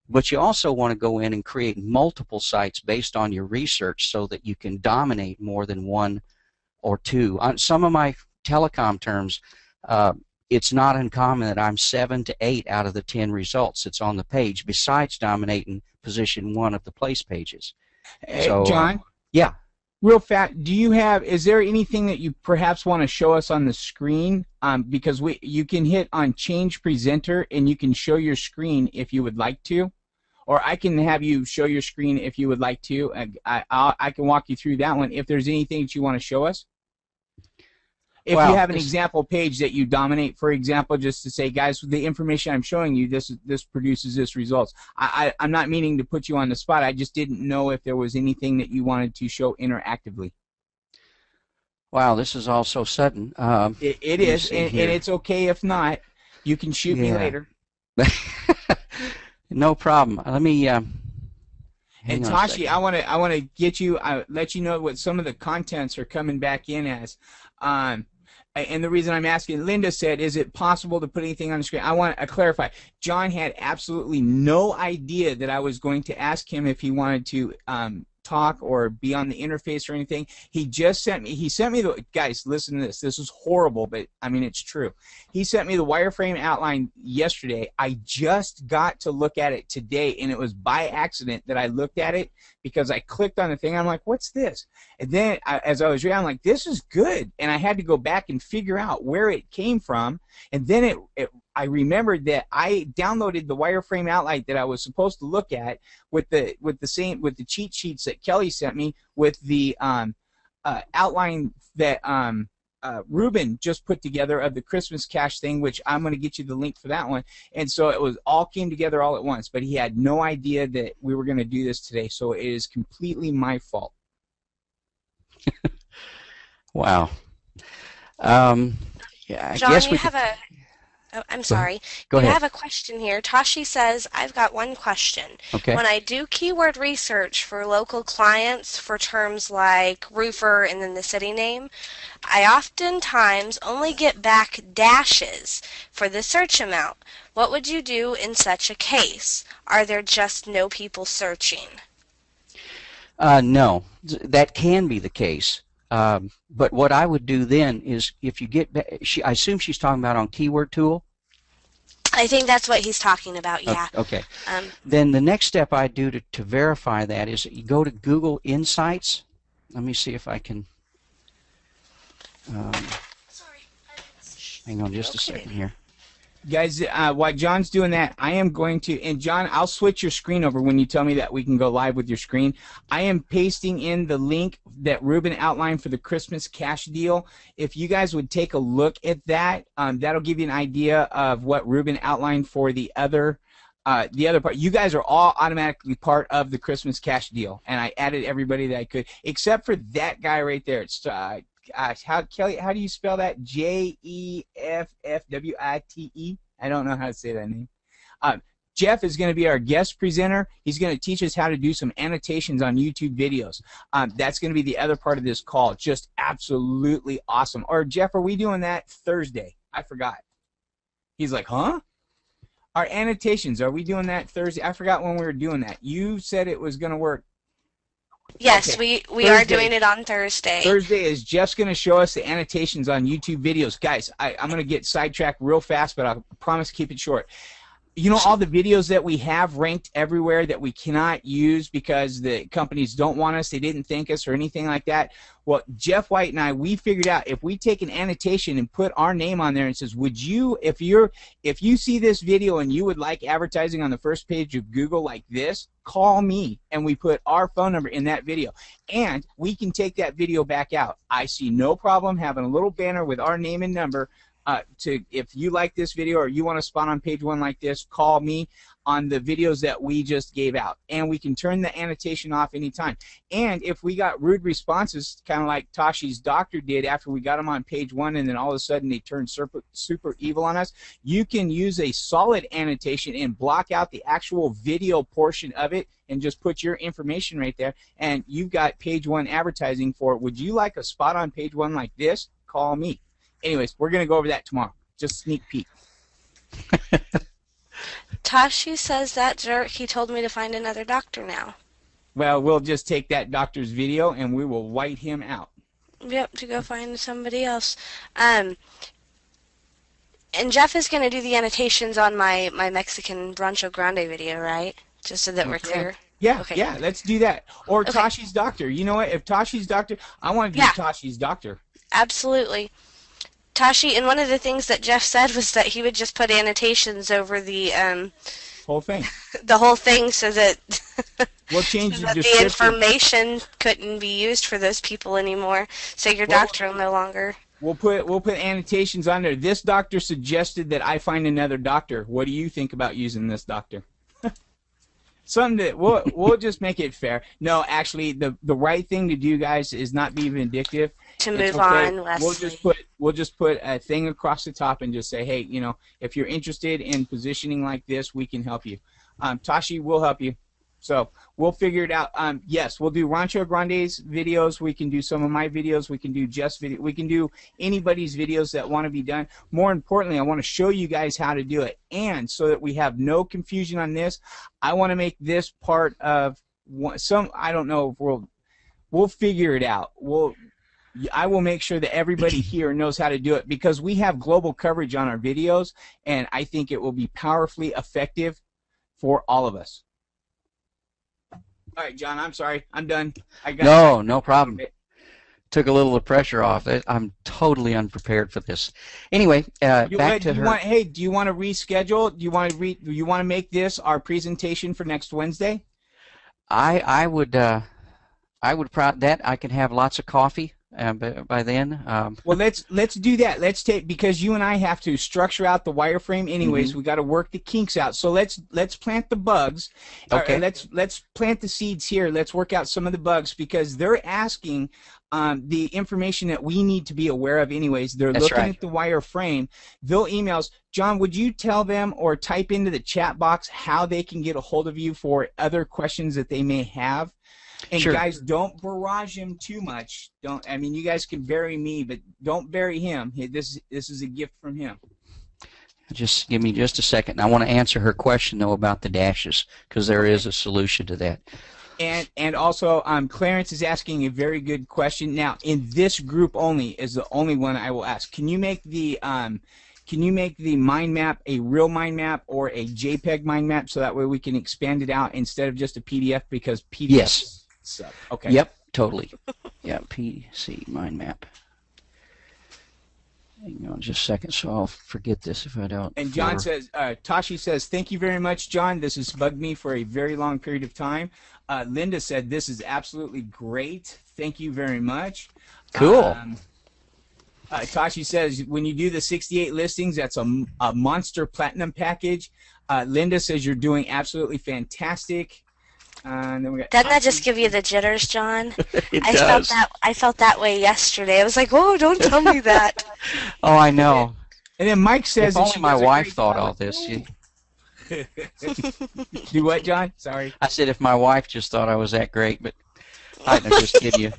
But you also want to go in and create multiple sites based on your research so that you can dominate more than 1 or 2. On some of my telecom terms, it's not uncommon that I'm 7 to 8 out of the 10 results that's on the page, besides dominating position 1 of the place pages. So, John? Yeah. Real fast, is there anything that you perhaps want to show us on the screen? Because you can hit on Change Presenter and you can show your screen if you would like to. Or I can have you show your screen if you would like to. I can walk you through that one if there's anything that you want to show us. If you have an example page that you dominate, for example, just to say, guys, with the information I'm showing you, this produces this results. I'm not meaning to put you on the spot. I just didn't know if there was anything that you wanted to show interactively. Wow, this is all so sudden. It is, and it's okay if not. You can shoot me later. No problem. Let me. And Tashi, I want to get you, let you know what some of the contents are coming back in as. And the reason I'm asking, Linda said, is it possible to put anything on the screen? I want to clarify. John had absolutely no idea that I was going to ask him if he wanted to talk or be on the interface or anything. He just sent me the, guys, listen to this. This is horrible, but I mean, it's true. He sent me the wireframe outline yesterday. I just got to look at it today, and it was by accident that I looked at it because I clicked on the thing. I'm like, what's this? And then as I was reading, I'm like, this is good. And I had to go back and figure out where it came from. And then I remembered that I downloaded the wireframe outline that I was supposed to look at with the cheat sheets that Kelly sent me with the outline that Ruben just put together of the Christmas cash thing, which I'm going to get you the link for that one. And so it was all came together all at once, but he had no idea that we were going to do this today. So it is completely my fault. Wow. Yeah, I John, guess you we have could, a. Oh, I'm sorry. go You ahead. have a question here. Tashi says, I've got one question. Okay. When I do keyword research for local clients for terms like roofer and then the city name, I oftentimes only get back dashes for the search amount. What would you do in such a case? Are there just no people searching? No, that can be the case. But what I would do then is, if you get back, I assume she's talking about on Keyword Tool. I think that's what he's talking about, yeah. Okay. Um, Then the next step I do to verify that is you go to Google Insights. Let me see if I can. Sorry. Hang on just a Okay. second here. Guys, while John's doing that, I am going to, and John, I'll switch your screen over when you tell me that we can go live with your screen. I am pasting in the link that Ruben outlined for the Christmas cash deal. If you guys would take a look at that, that'll give you an idea of what Ruben outlined for the other part. You guys are all automatically part of the Christmas cash deal, and I added everybody that I could, except for that guy right there. It's Kelly, how do you spell that? Jeffwite. I don't know how to say that name. Jeff is going to be our guest presenter. He's going to teach us how to do some annotations on YouTube videos. That's going to be the other part of this call. Just absolutely awesome. Or Jeff, are we doing that Thursday? I forgot. He's like, huh? Our annotations, are we doing that Thursday? I forgot when we were doing that. You said it was going to work. yes, Okay. we are Thursday. doing it on Thursday. Thursday is Jeff's going to show us the annotations on YouTube videos. Guys, I'm going to get sidetracked real fast, but I promise to keep it short. You know, all the videos that we have ranked everywhere that we cannot use because the companies don't want us, they didn't thank us or anything like that. Well, Jeff White and I, we figured out if we take an annotation and put our name on there and says, would you, if you see this video and you would like advertising on the first page of Google like this, call me, and we put our phone number in that video. And we can take that video back out. I see no problem having a little banner with our name and number. If you like this video or you want to spot on page one like this, call me on the videos that we just gave out, and we can turn the annotation off anytime. And if we got rude responses, kind of like Tashi's doctor did after we got them on page one, and then all of a sudden they turned super evil on us, you can use a solid annotation and block out the actual video portion of it and just put your information right there, and you've got page one advertising for, would you like a spot on page one like this? Call me. Anyways, we're going to go over that tomorrow. Just sneak peek. Tashi says that jerk, he told me to find another doctor now. Well, we'll just take that doctor's video and we will white him out. Yep, to go find somebody else. And Jeff is going to do the annotations on my Mexican Rancho Grande video, right? Just so that we're clear. Yeah, Okay. yeah, let's do that. Or Okay. Tashi's doctor. You know what? If Tashi's doctor, I want to do Yeah. Tashi's doctor. Absolutely. Tashi, and one of the things that Jeff said was that he would just put annotations over the Whole thing. whole thing so that, We'll change the the description. information couldn't be used for those people anymore. So your Well- doctor will no longer. We'll put annotations on there. This doctor suggested that I find another doctor. What do you think about using this doctor? Something that we'll just make it fair. No, actually, the right thing to do, guys, is not be vindictive. To It's move okay. on, Wesley. We'll just put a thing across the top and just say, hey, you know, if you're interested in positioning like this, we can help you. Tashi will help you. So we'll figure it out. Yes, we'll do Rancho Grande's videos. We can do some of my videos. We can do Jeff's video. We can do anybody's videos that want to be done. More importantly, I want to show you guys how to do it. And so that we have no confusion on this, I want to make this part of some. I don't know if we'll figure it out. I will make sure that everybody here knows how to do it because we have global coverage on our videos, and I think it will be powerfully effective for all of us. All right, John, I'm sorry. I'm done. No problem. Took a little of the pressure off. I'm totally unprepared for this. Anyway, back to her. Do you want to reschedule? Do you want to make this our presentation for next Wednesday? I would that I can have lots of coffee by then. Well, let's do that. Let's take, because you and I have to structure out the wireframe anyways. Mhm. We got to work the kinks out. So let's plant the bugs. Okay. Let's plant the seeds here. Let's work out some of the bugs because they're asking the information that we need to be aware of anyways. They're That's looking right. at the wireframe. They'll email us. John, would you tell them or type into the chat box how they can get a hold of you for other questions that they may have? And Sure. guys, don't barrage him too much. I mean, you guys can bury me, but don't bury him. This is a gift from him. Just give me just a second. I want to answer her question though about the dashes because there is a solution to that. And also, Clarence is asking a very good question. Now, in this group only is the only one I will ask. Can you make the mind map a real mind map or a JPEG mind map so that way we can expand it out instead of just a PDF because PDF. Yes. Suck. Okay. Yep, totally. Yeah, PC mind map. Hang on just a second, so I'll forget this if I don't. And John says, Tashi says, thank you very much, John. This has bugged me for a very long period of time. Linda said, this is absolutely great. Thank you very much. Cool. Tashi says, when you do the 68 listings, that's a monster platinum package. Linda says, you're doing absolutely fantastic. And then we got Doesn't that just give you the jitters, John? It I does. felt that way yesterday. I was like, "Oh, don't tell me that." Oh, I know. And then Mike says, If that only she my does a wife great thought job. all this. Do what, John? Sorry. I said if my wife just thought I was that great, but I'm just kidding you.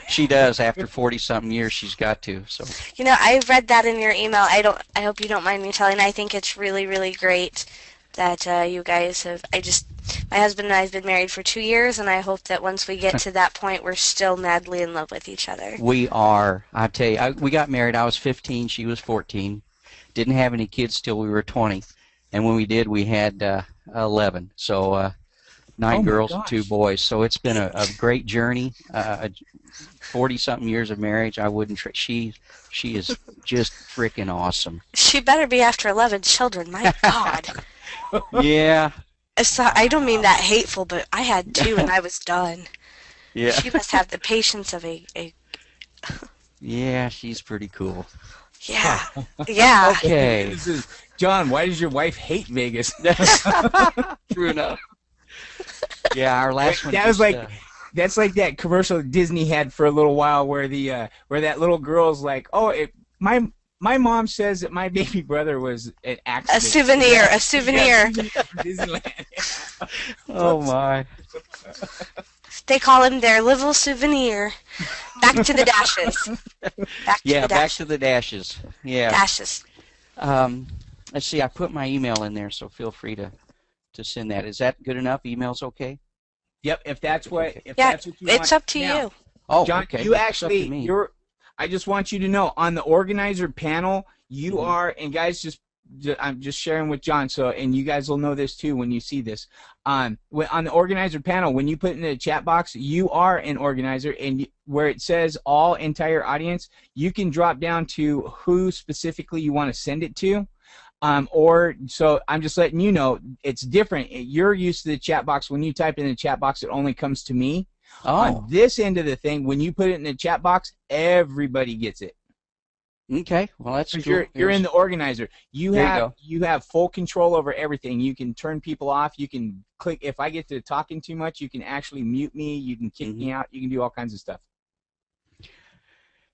She does. After 40-something years, she's got to. So. You know, I read that in your email. I hope you don't mind me telling. I think it's really, really great that you guys have. My husband and I have been married for 2 years, and I hope that once we get to that point, we're still madly in love with each other. We are. I tell you, we got married. I was 15. She was 14. Didn't have any kids till we were 20, and when we did, we had 11. So 9 girls and 2 boys. So it's been a great journey. 40-something years of marriage. I wouldn't. She is just freaking awesome. She better be after 11 children. My God. Yeah. I don't mean that hateful, but I had 2 and I was done. Yeah. She must have the patience of a Yeah, she's pretty cool. yeah. Yeah. Okay. John, why does your wife hate Vegas? True enough. Yeah, our last one. That was that's like that commercial that Disney had for a little while where where that little girl's like, "Oh, my mom says that my baby brother was an accident." A souvenir. Yeah, Disneyland. Oh my. They call him their little souvenir. Back to the dashes. Back to the dashes. Yeah. Dashes. Let's see. I put my email in there, so feel free to send that. Is that good enough? Email's okay? Yep. If that's what you it's want. up to Now, you. Oh, John, okay. you It's up to actually me. I just want you to know on the organizer panel you are, and guys, I'm just sharing with John, so, and you guys will know this too when you see this. On the organizer panel, when you put in the chat box, you are an organizer, and where it says all entire audience, you can drop down to who specifically you want to send it to. Or so I'm just letting you know it's different. You're used to the chat box. When you type in the chat box, it only comes to me. Oh. On this end of the thing, when you put it in the chat box, everybody gets it. Okay. Well, that's cool. You're in the organizer. You There have full control over everything. You can turn people off. You can click. If I get to talking too much, you can actually mute me. You can kick me out. You can do all kinds of stuff.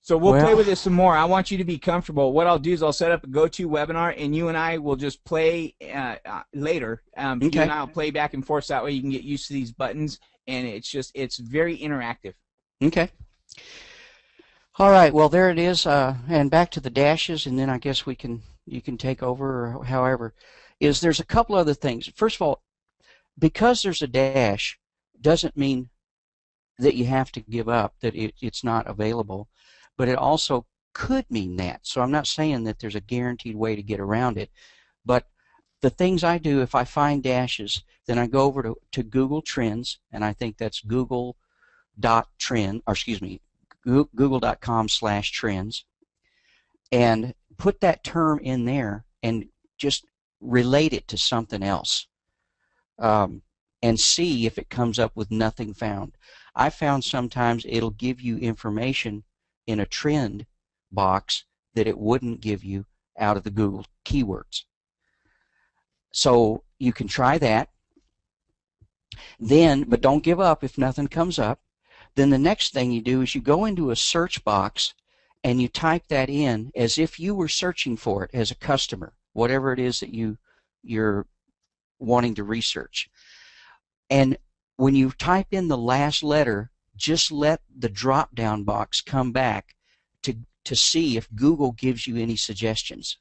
So we'll play with this some more. I want you to be comfortable. What I'll do is I'll set up a GoToWebinar, and you and I will just play later. You and I will play back and forth. So that way you can get used to these buttons, and it's very interactive. Okay. All right. Well, there it is. And back to the dashes, and then I guess you can take over, or however. There's a couple other things. First of all, because there's a dash, doesn't mean that you have to give up, that it's not available. But it also could mean that. So I'm not saying that there's a guaranteed way to get around it. But the things I do, if I find dashes, then I go over to Google Trends, and I think that's google.com/trends, and put that term in there and just relate it to something else, and see if it comes up with nothing found. I found sometimes it'll give you information in a trend box that it wouldn't give you out of the Google keywords. So you can try that. Then, but don't give up if nothing comes up. Then the next thing you do is you go into a search box and you type that in as if you were searching for it as a customer, whatever it is that you're wanting to research. And when you type in the last letter, just let the drop-down box come back to see if Google gives you any suggestions.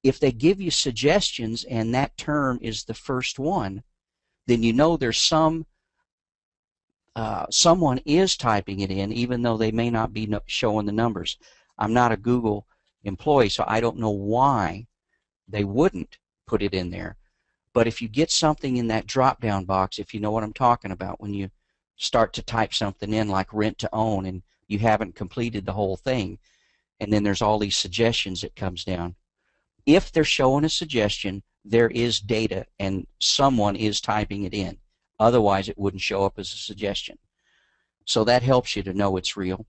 If they give you suggestions and that term is the first one, then you know there's someone is typing it in, even though they may not be showing the numbers. I'm not a Google employee, so I don't know why they wouldn't put it in there. But if you get something in that drop-down box, if you know what I'm talking about, when you start to type something in like rent to own and you haven't completed the whole thing, and then there's all these suggestions that comes down. If they're showing a suggestion, there is data and someone is typing it in. Otherwise, it wouldn't show up as a suggestion. So that helps you to know it's real.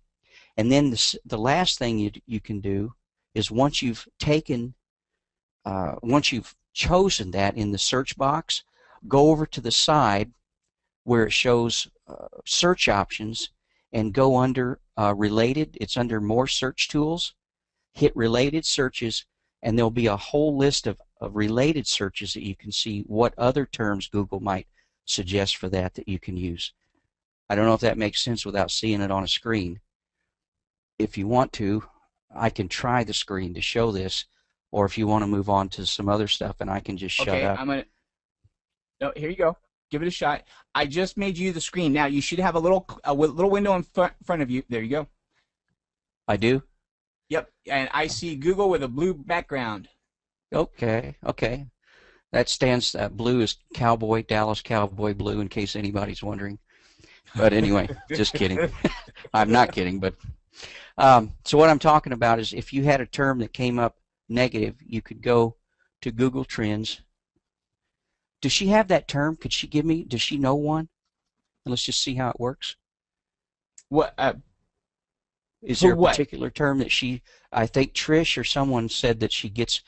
And then the last thing you can do is once you've chosen that in the search box, go over to the side where it shows search options and go under related. It's under more search tools. Hit related searches, and there'll be a whole list of related searches that you can see what other terms Google might suggest for that you can use. I don't know if that makes sense without seeing it on a screen. If you want to, I can try the screen to show this, or if you want to move on to some other stuff and I can just shut up. No, here you go. Give it a shot. I just made you the screen. Now you should have a little window in front of you. There you go. I do? Yep, and I see Google with a blue background. Okay. That stands, blue is Cowboy, Dallas Cowboy blue, in case anybody's wondering. But anyway, just kidding. I'm not kidding, but so what I'm talking about is if you had a term that came up negative, you could go to Google Trends. Does she have that term? Could she give me, does she know one? And let's just see how it works. What? Is there a particular term that I think Trish or someone said that she gets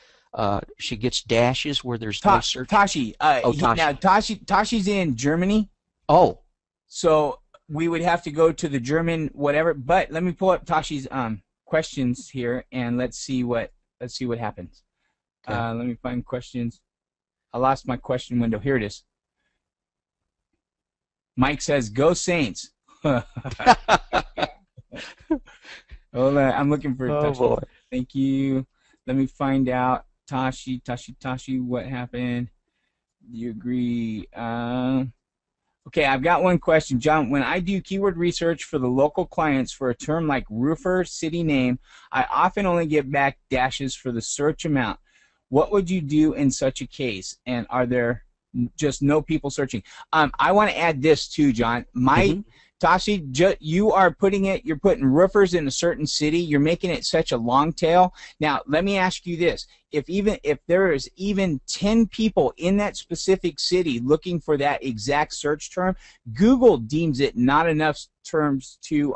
dashes where there's no search. Tashi. Tashi. Now Tashi's in Germany. Oh. So we would have to go to the German whatever. But let me pull up Tashi's questions here and let's see what happens. Okay. Let me find questions. I lost my question window. Here it is. Mike says, "Go Saints." Hold on, I'm looking for. Oh boy. Thank you. Let me find out. Tashi, what happened? Do you agree? Okay, I've got one question. John, when I do keyword research for the local clients for a term like roofer, city name, I often only get back dashes for the search amount. What would you do in such a case? And are there just no people searching? I want to add this too, John. Tashi, you're putting roofers in a certain city. You're making it such a long tail. Now, let me ask you this. If there is even 10 people in that specific city looking for that exact search term, Google deems it not enough terms to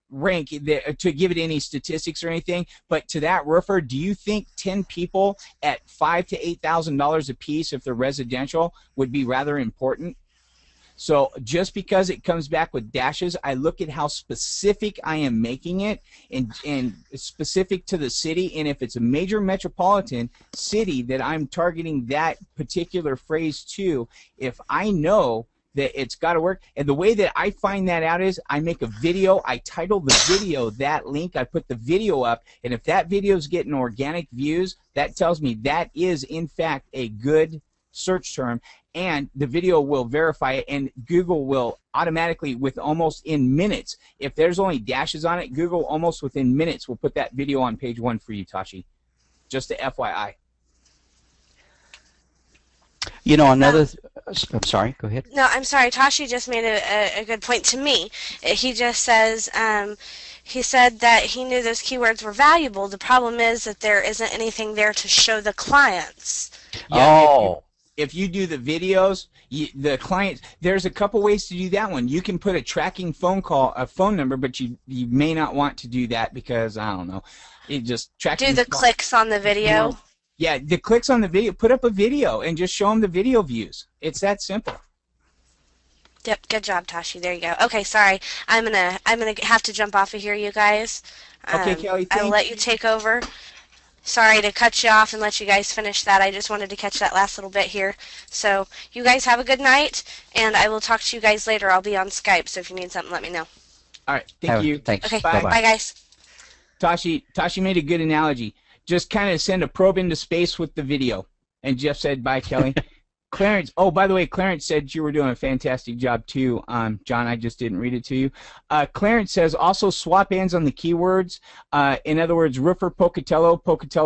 rank to give it any statistics or anything. But to that roofer, do you think 10 people at $5,000 to $8,000 a piece, if they're residential, would be rather important? So just because it comes back with dashes, I look at how specific I am making it and specific to the city. And if it's a major metropolitan city that I'm targeting that particular phrase to, if I know that it's got to work. And the way that I find that out is I make a video. I title the video that link. I put the video up. And if that video is getting organic views, that tells me that is, in fact, a good search term. And the video will verify it, and Google will automatically, with almost in minutes, if there's only dashes on it, Google almost within minutes will put that video on page 1 for you, Tashi. Just a FYI. You know, I'm sorry, go ahead. No, I'm sorry. Tashi just made a good point to me. He just says, he said that he knew those keywords were valuable. The problem is that there isn't anything there to show the clients. Yeah, if you do the videos, the client, there's a couple ways to do that one. You can put a tracking a phone number, but you may not want to do that because, I don't know, it just Do tracking the clicks on the video. Yeah, the clicks on the video. Put up a video and just show them the video views. It's that simple. Yep, good job, Tashi. There you go. Okay, sorry. I'm gonna have to jump off of here, you guys. Okay, Kelly, I will let you take over. Sorry to cut you off and let you guys finish that. I just wanted to catch that last little bit here. So you guys have a good night, and I will talk to you guys later. I'll be on Skype, so if you need something, let me know. All right, thank you. Thanks. Okay, Bye. bye guys. Tashi made a good analogy. Just kind of send a probe into space with the video. And Jeff said, bye, Kelly. Clarence, oh, by the way, Clarence said you were doing a fantastic job, too. John, I just didn't read it to you. Clarence says also swap ends on the keywords. In other words, roofer, Pocatello,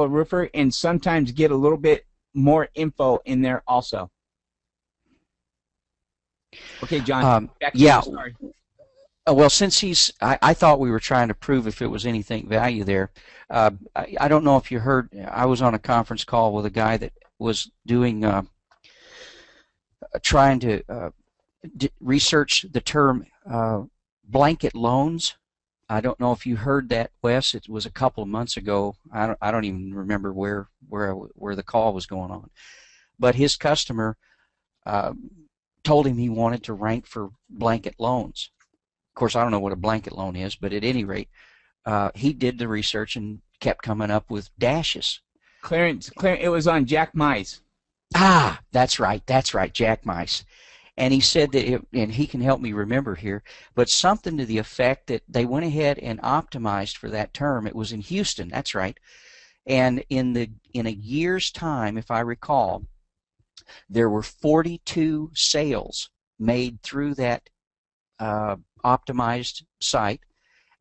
roofer, and sometimes get a little bit more info in there also. Okay, John, back to you. Sorry. Well, since I thought we were trying to prove if it was anything value there. I don't know if you heard, I was on a conference call with a guy that was doing, trying to research the term blanket loans. I don't know if you heard that, Wes. It was a couple of months ago. I don't even remember where the call was going on. But his customer told him he wanted to rank for blanket loans. Of course, I don't know what a blanket loan is, but at any rate, he did the research and kept coming up with dashes. Clarence, it was on Jack Mize. Ah, that's right, Jack Mize. And he said that, and he can help me remember here, but something to the effect that they went ahead and optimized for that term. It was in Houston, that's right. And in a year's time, if I recall, there were 42 sales made through that optimized site,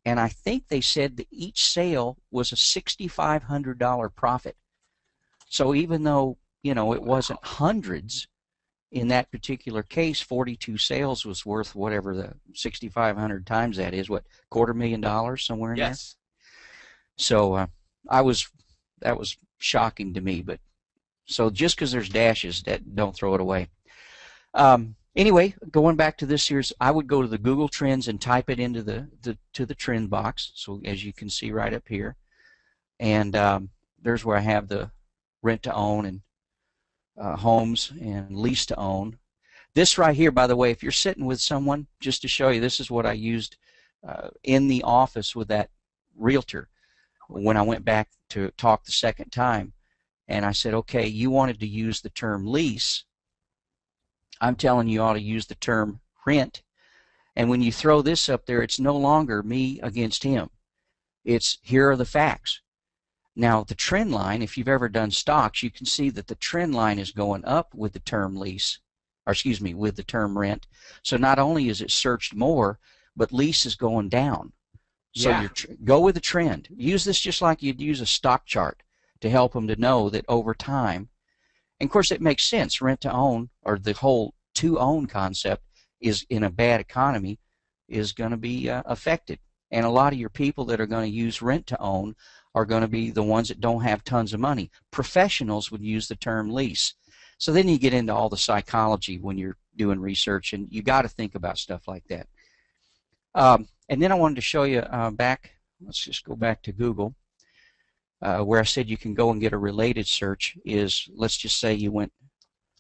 and I think they said that each sale was a $6,500 profit. So even though, you know, it wasn't hundreds in that particular case, 42 sales was worth whatever the 6,500 times that is, what, $250,000 somewhere in there? Yes. So that was shocking to me. But so just because there's dashes, that don't throw it away. Anyway, going back to this year's, I would go to the Google Trends and type it into the trend box. So as you can see right up here, and there's where I have the rent to own and homes and lease to own. This right here, by the way, if you're sitting with someone, just to show you, this is what I used in the office with that realtor when I went back to talk the second time. And I said, okay, you wanted to use the term lease. I'm telling you ought to use the term rent. And when you throw this up there, it's no longer me against him. It's here are the facts. Now, the trend line, if you've ever done stocks, you can see that the trend line is going up with the term lease, or excuse me, with the term rent. So not only is it searched more, but lease is going down. So Yeah. Go with the trend. Use this just like you'd use a stock chart to help them to know that over time, and of course it makes sense, rent to own, or the whole to own concept is in a bad economy is going to be affected. And a lot of your people that are going to use rent to own are going to be the ones that don't have tons of money. Professionals would use the term lease. So then you get into all the psychology when you're doing research, and you got to think about stuff like that. And then I wanted to show you back, let's just go back to Google, where I said you can go and get a related search is, let's just say you went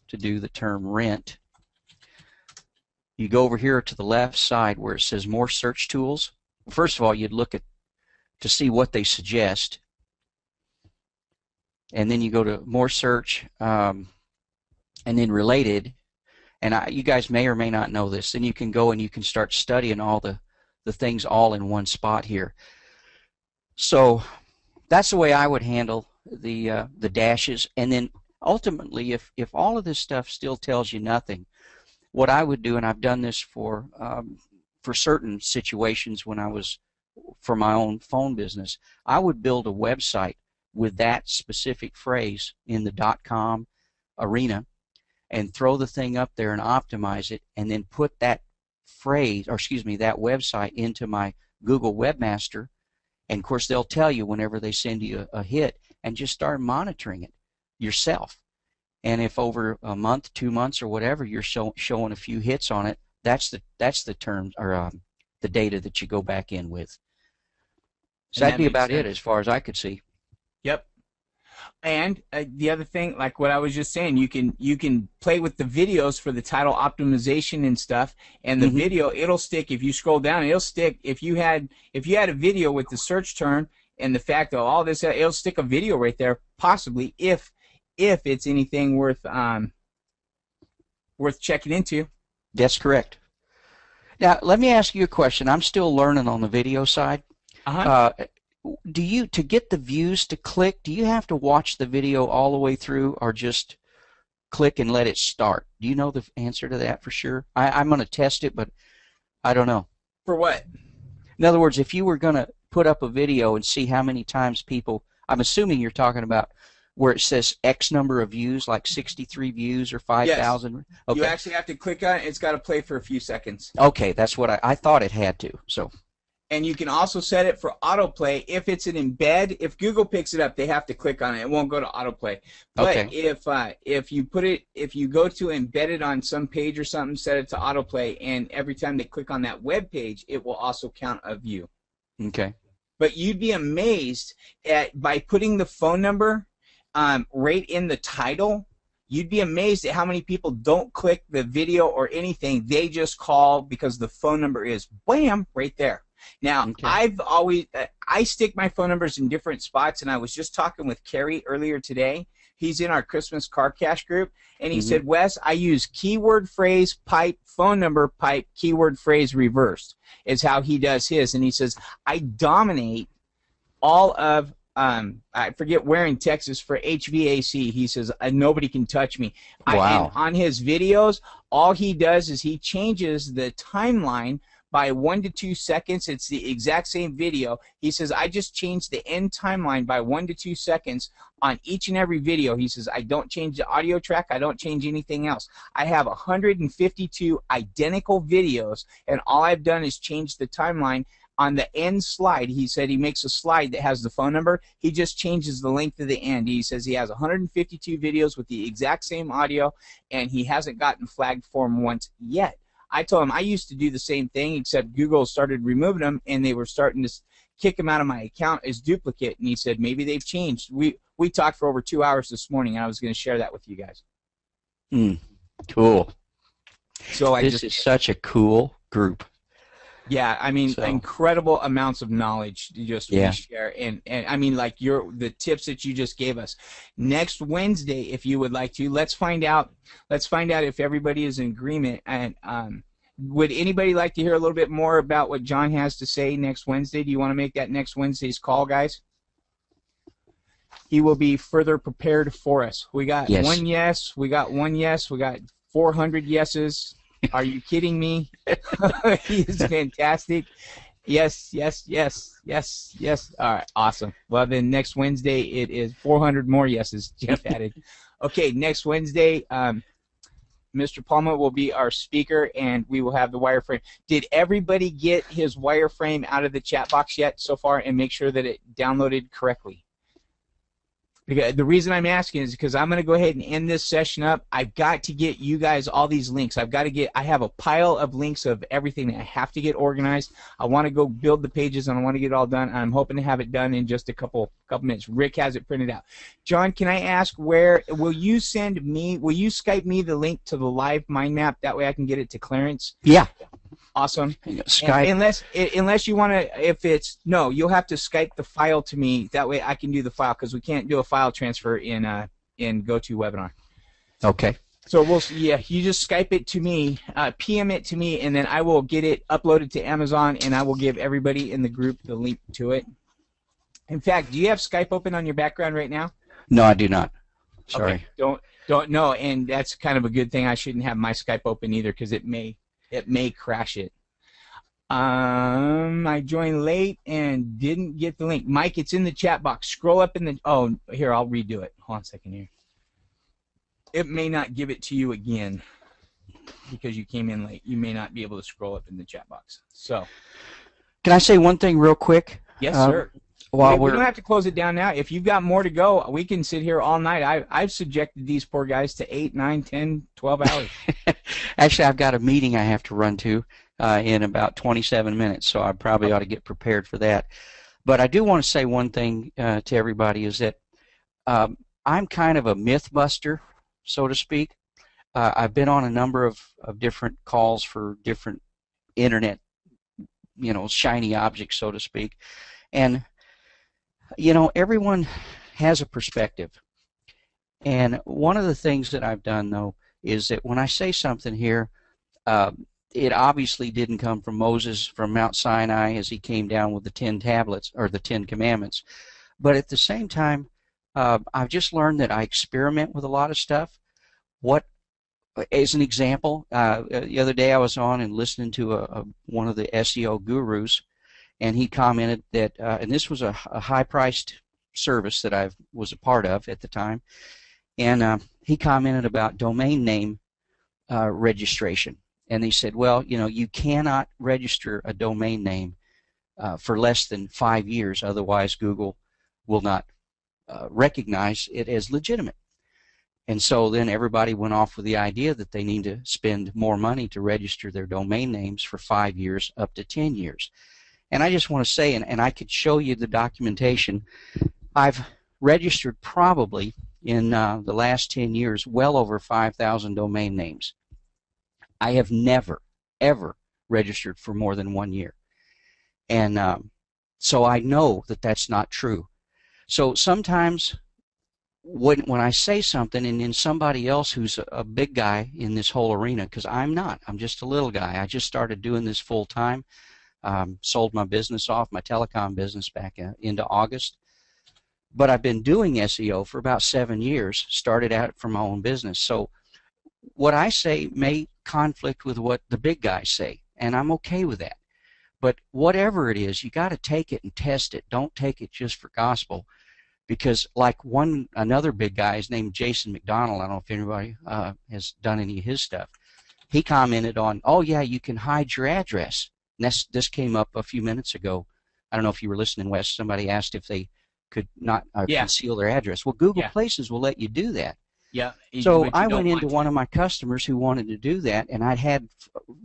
to do the term rent. You go over here to the left side where it says more search tools. First of all, you'd look at to see what they suggest, and then you go to more search, and then related, and you guys may or may not know this. Then you can go and you can start studying all the things all in one spot here. So that's the way I would handle the dashes. And then ultimately, if all of this stuff still tells you nothing, what I would do, and I've done this for certain situations when I was for my own phone business, I would build a website with that specific phrase in the .com arena and throw the thing up there and optimize it, and then put that phrase, or excuse me, that website into my Google Webmaster. And of course they'll tell you whenever they send you a hit, and just start monitoring it yourself. and if over a month, 2 months, or whatever, you're showing a few hits on it, that's the term, or the data that you go back in with. So And that'd that be makes about it sense. as far as I could see. Yep. And the other thing, like what I was just saying, you can play with the videos for the title optimization and stuff. And the Mm-hmm. video, it'll stick. If you scroll down, it'll stick. If you had a video with the search term and the fact of all this, it'll stick a video right there, possibly if it's anything worth checking into. That's correct. Now, let me ask you a question. I'm still learning on the video side. Uh-huh. To get the views to click, do you have to watch the video all the way through, or just click and let it start? Do you know the answer to that for sure? I'm going to test it, but I don't know. For what? In other words, if you were going to put up a video and see how many times people, I'm assuming you're talking about where it says X number of views, like 63 views or 5,000. Yes. Okay. You actually have to click on it. It's got to play for a few seconds. Okay, that's what I thought it had to. So. And you can also set it for autoplay. If it's an embed, if Google picks it up, they have to click on it. It won't go to autoplay. But Okay. if you go to embed it on some page or something, set it to autoplay, and every time they click on that web page, it will also count a view. Okay. But you'd be amazed by putting the phone number right in the title. You'd be amazed at how many people don't click the video or anything. They just call because the phone number is wham right there. Now, Okay. I stick my phone numbers in different spots, and I was just talking with Kerry earlier today. He's in our Christmas car cash group, and he said, Wes, I use keyword phrase pipe, phone number pipe, keyword phrase reversed is how he does his. And he says, I dominate all of, I forget where in Texas, for HVAC. He says, nobody can touch me. Wow. And on his videos, all he does is he changes the timeline by 1 to 2 seconds. It's the exact same video. He says, I just changed the end timeline by 1 to 2 seconds on each and every video. He says, I don't change the audio track. I don't change anything else. I have 152 identical videos, and all I've done is change the timeline. On the end slide, he said he makes a slide that has the phone number. He just changes the length of the end. He says he has 152 videos with the exact same audio, and he hasn't gotten flagged for them once yet. I told him I used to do the same thing, except Google started removing them, and they were starting to kick them out of my account as duplicate. And he said maybe they've changed. We talked for over 2 hours this morning, and I was going to share that with you guys. Cool. So this is such a cool group. Yeah, I mean, incredible amounts of knowledge we share, and I mean, like the tips that you just gave us. Next Wednesday, if you would like to, let's find out if everybody is in agreement. And would anybody like to hear a little bit more about what John has to say next Wednesday? Do you want to make that next Wednesday's call, guys? He will be further prepared for us. We got one yes. We got one yes. We got 400 yeses. Are you kidding me? He is fantastic. Yes, yes, yes, yes, yes. All right, awesome. Well, then next Wednesday it is 400 more yeses, Jeff added. Okay, next Wednesday, Mr. Palma will be our speaker, and we will have the wireframe. Did everybody get his wireframe out of the chat box yet so far and make sure that it downloaded correctly? Because the reason I'm asking is because I'm going to go ahead and end this session up. I've got to get you guys all these links. I have a pile of links of everything that I have to get organized. I want to go build the pages, and I want to get it all done. I'm hoping to have it done in just a couple minutes. Rick has it printed out. John, can I ask will you Skype me the link to the live mind map? That way I can get it to Clarence. Yeah. Awesome. Skype. Unless you want to, you'll have to Skype the file to me. That way I can do the file, because we can't do a file transfer in GoToWebinar. Okay. So you just Skype it to me, PM it to me, and then I will get it uploaded to Amazon, and I will give everybody in the group the link to it. In fact, do you have Skype open on your background right now? No, I do not. Sorry. Okay. Don't know, and that's kind of a good thing. I shouldn't have my Skype open either, because it may crash it. I joined late and didn't get the link. Mike, it's in the chat box. Scroll up in the. Here, I'll redo it. Hold on a second here. It may not give it to you again because you came in late. You may not be able to scroll up in the chat box. So. Can I say one thing real quick? Yes, sir. while We we're don't have to close it down now. If you've got more to go, we can sit here all night. I've subjected these poor guys to 8, 9, 10, 12 hours. actually, I've got a meeting I have to run to in about 27 minutes, so I probably ought to get prepared for that. But I do want to say one thing to everybody is that I'm kind of a myth buster, so to speak. I've been on a number of different calls for different internet, shiny objects, so to speak. And, everyone has a perspective. And one of the things that I've done, though, is that when I say something here, it obviously didn't come from Moses from Mount Sinai as he came down with the 10 tablets or the 10 commandments. But at the same time, I've just learned that I experiment with a lot of stuff. As an example, the other day I was on and listening to one of the SEO gurus, and he commented that, and this was a high-priced service that I was a part of at the time, and he commented about domain name registration. And he said, well, you cannot register a domain name for less than 5 years, otherwise Google will not recognize it as legitimate. And so then everybody went off with the idea that they need to spend more money to register their domain names for 5 years up to 10 years. And I just want to say, and I could show you the documentation, I've registered probably in the last 10 years well over 5,000 domain names. I have never, ever registered for more than 1 year. And so I know that that's not true. So sometimes when I say something and then somebody else who's a big guy in this whole arena, because I'm not, I'm just a little guy. I just started doing this full time. Sold my business off, my telecom business, back into August. But I've been doing SEO for about 7 years, started out from my own business. So what I say may conflict with what the big guys say, and I'm okay with that. But whatever it is, you got to take it and test it. Don't take it just for gospel. Because like another big guy is named Jason McDonald. I don't know if anybody has done any of his stuff. He commented on, oh yeah, you can hide your address. And this came up a few minutes ago. I don't know if you were listening, Wes. Somebody asked if they could not conceal their address. Well, Google Places will let you do that. Yeah. So I went into one of my customers who wanted to do that, and I'd had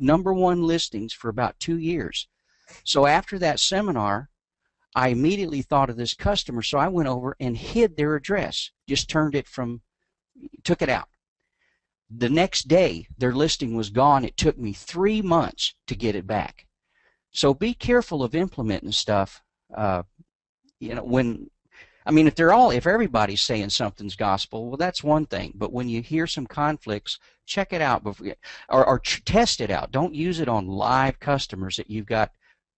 #1 listings for about 2 years. So after that seminar, I immediately thought of this customer, so I went over and hid their address, just took it out. The next day, their listing was gone. It took me 3 months to get it back. So be careful of implementing stuff. If everybody's saying something's gospel, well, that's one thing. But when you hear some conflicts, check it out or test it out. Don't use it on live customers that you've got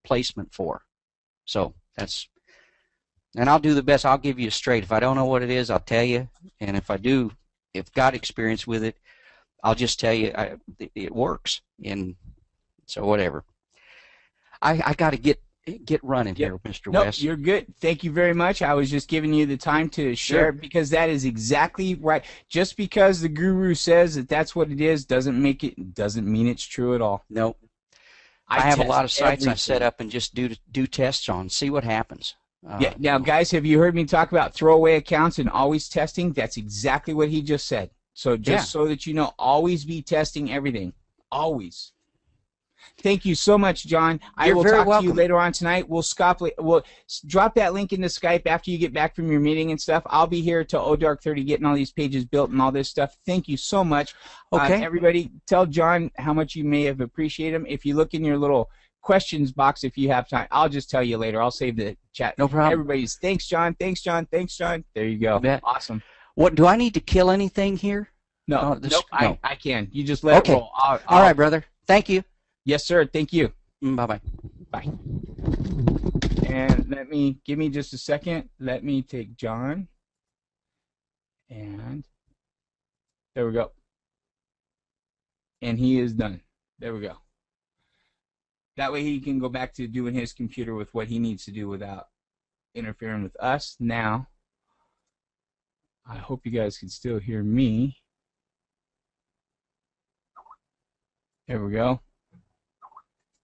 placement for. So and I'll do the best. I'll give you a straight. If I don't know what it is, I'll tell you. And if I do, if got experience with it, I'll just tell you it works. And so whatever. I got to get running here, Mr. West. You're good. Thank you very much. I was just giving you the time to share it because that is exactly right. Just because the guru says that that's what it is doesn't mean it's true at all. Nope. I have a lot of sites I set up and just do tests on, see what happens. Now, guys, have you heard me talk about throwaway accounts and always testing? That's exactly what he just said. So so that you know, always be testing everything. Always. Thank you so much, John. I will talk to you later on tonight. We'll drop that link into Skype after you get back from your meeting and stuff. I'll be here till dark 30 getting all these pages built and all this stuff. Thank you so much. Okay. Everybody, tell John how much you may have appreciated him. If you look in your little questions box, if you have time, I'll just tell you later. I'll save the chat. No problem. Everybody's thanks, John. Thanks, John. Thanks, John. There you go. Awesome. What do I need to kill anything here? No, no. I can. You just let it roll. All right, brother. Thank you. Yes, sir. Thank you. Bye-bye. Bye. And give me just a second. Let me take John. And there we go. And he is done. There we go. That way he can go back to doing his computer with what he needs to do without interfering with us. Now, I hope you guys can still hear me. There we go.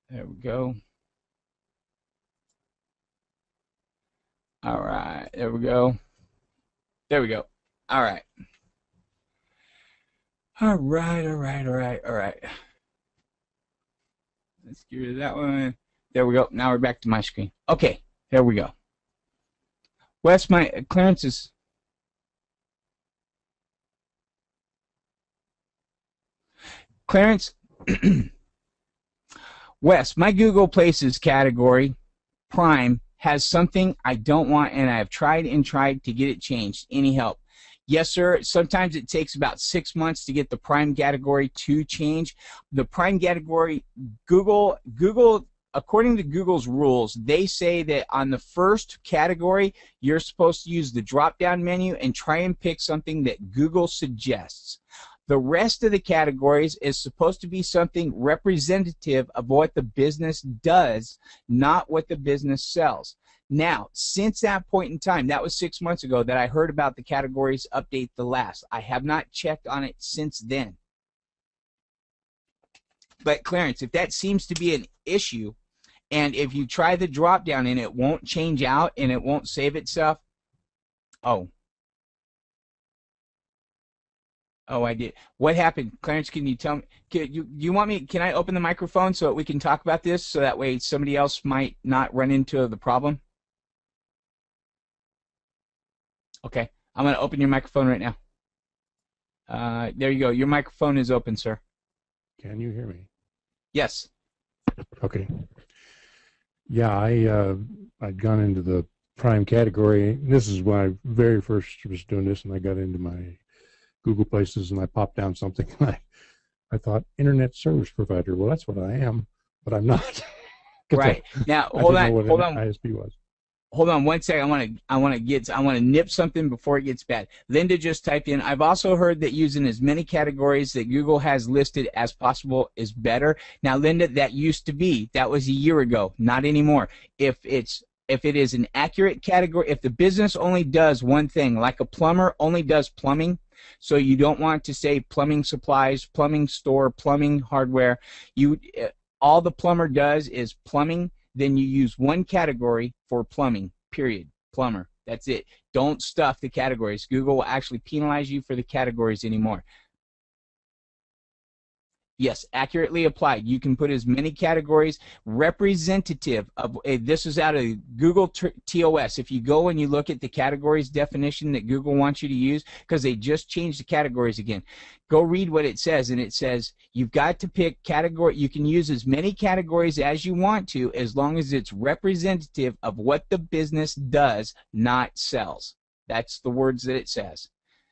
There we go. All right, there we go. There we go. All right. All right, all right, all right, all right. Let's get rid of that one. There we go. Now we're back to my screen. Okay, there we go. Wes, Clarence is... Clarence, Wes, my Google Places category, Prime, has something I don't want, and I have tried and tried to get it changed. Any help? Yes, sir. Sometimes it takes about 6 months to get the Prime category to change. The Prime category, Google, according to Google's rules, they say that on the first category, you're supposed to use the drop-down menu and try and pick something that Google suggests. The rest of the categories is supposed to be something representative of what the business does, not what the business sells. Now, since that point in time, that was 6 months ago that I heard about the categories update the last. I have not checked on it since then. But Clarence, if that seems to be an issue, and if you try the drop down and it won't change out and it won't save itself, oh, I did. What happened, Clarence? Can you tell me? You want me? Can I open the microphone so that we can talk about this, so that way somebody else might not run into the problem? Okay, I'm going to open your microphone right now. There you go. Your microphone is open, sir. Can you hear me? Yes. Okay. Yeah, I'd gone into the Prime category. This is when I very first was doing this, and I got into my Google Places, and I popped down something, and I thought, internet service provider. Well, that's what I am, but I'm not. Right. Now, hold on. ISP was. Hold on one second. I want to nip something before it gets bad. Linda just typed in, I've also heard that using as many categories that Google has listed as possible is better. Now, Linda, that used to be. That was a year ago. Not anymore. If it is an accurate category, if the business only does one thing, like a plumber only does plumbing, so you don't want to say plumbing supplies, plumbing store, plumbing hardware. All the plumber does is plumbing. Then you use one category for plumbing, period. Plumber. That's it. Don't stuff the categories. Google will actually penalize you for the categories anymore. Yes, accurately applied. You can put as many categories representative of, this is out of Google TOS. If you go and you look at the categories definition that Google wants you to use, because they just changed the categories again, go read what it says, and it says you've got to pick category. You can use as many categories as you want to, as long as it's representative of what the business does, not sells. That's the words that it says.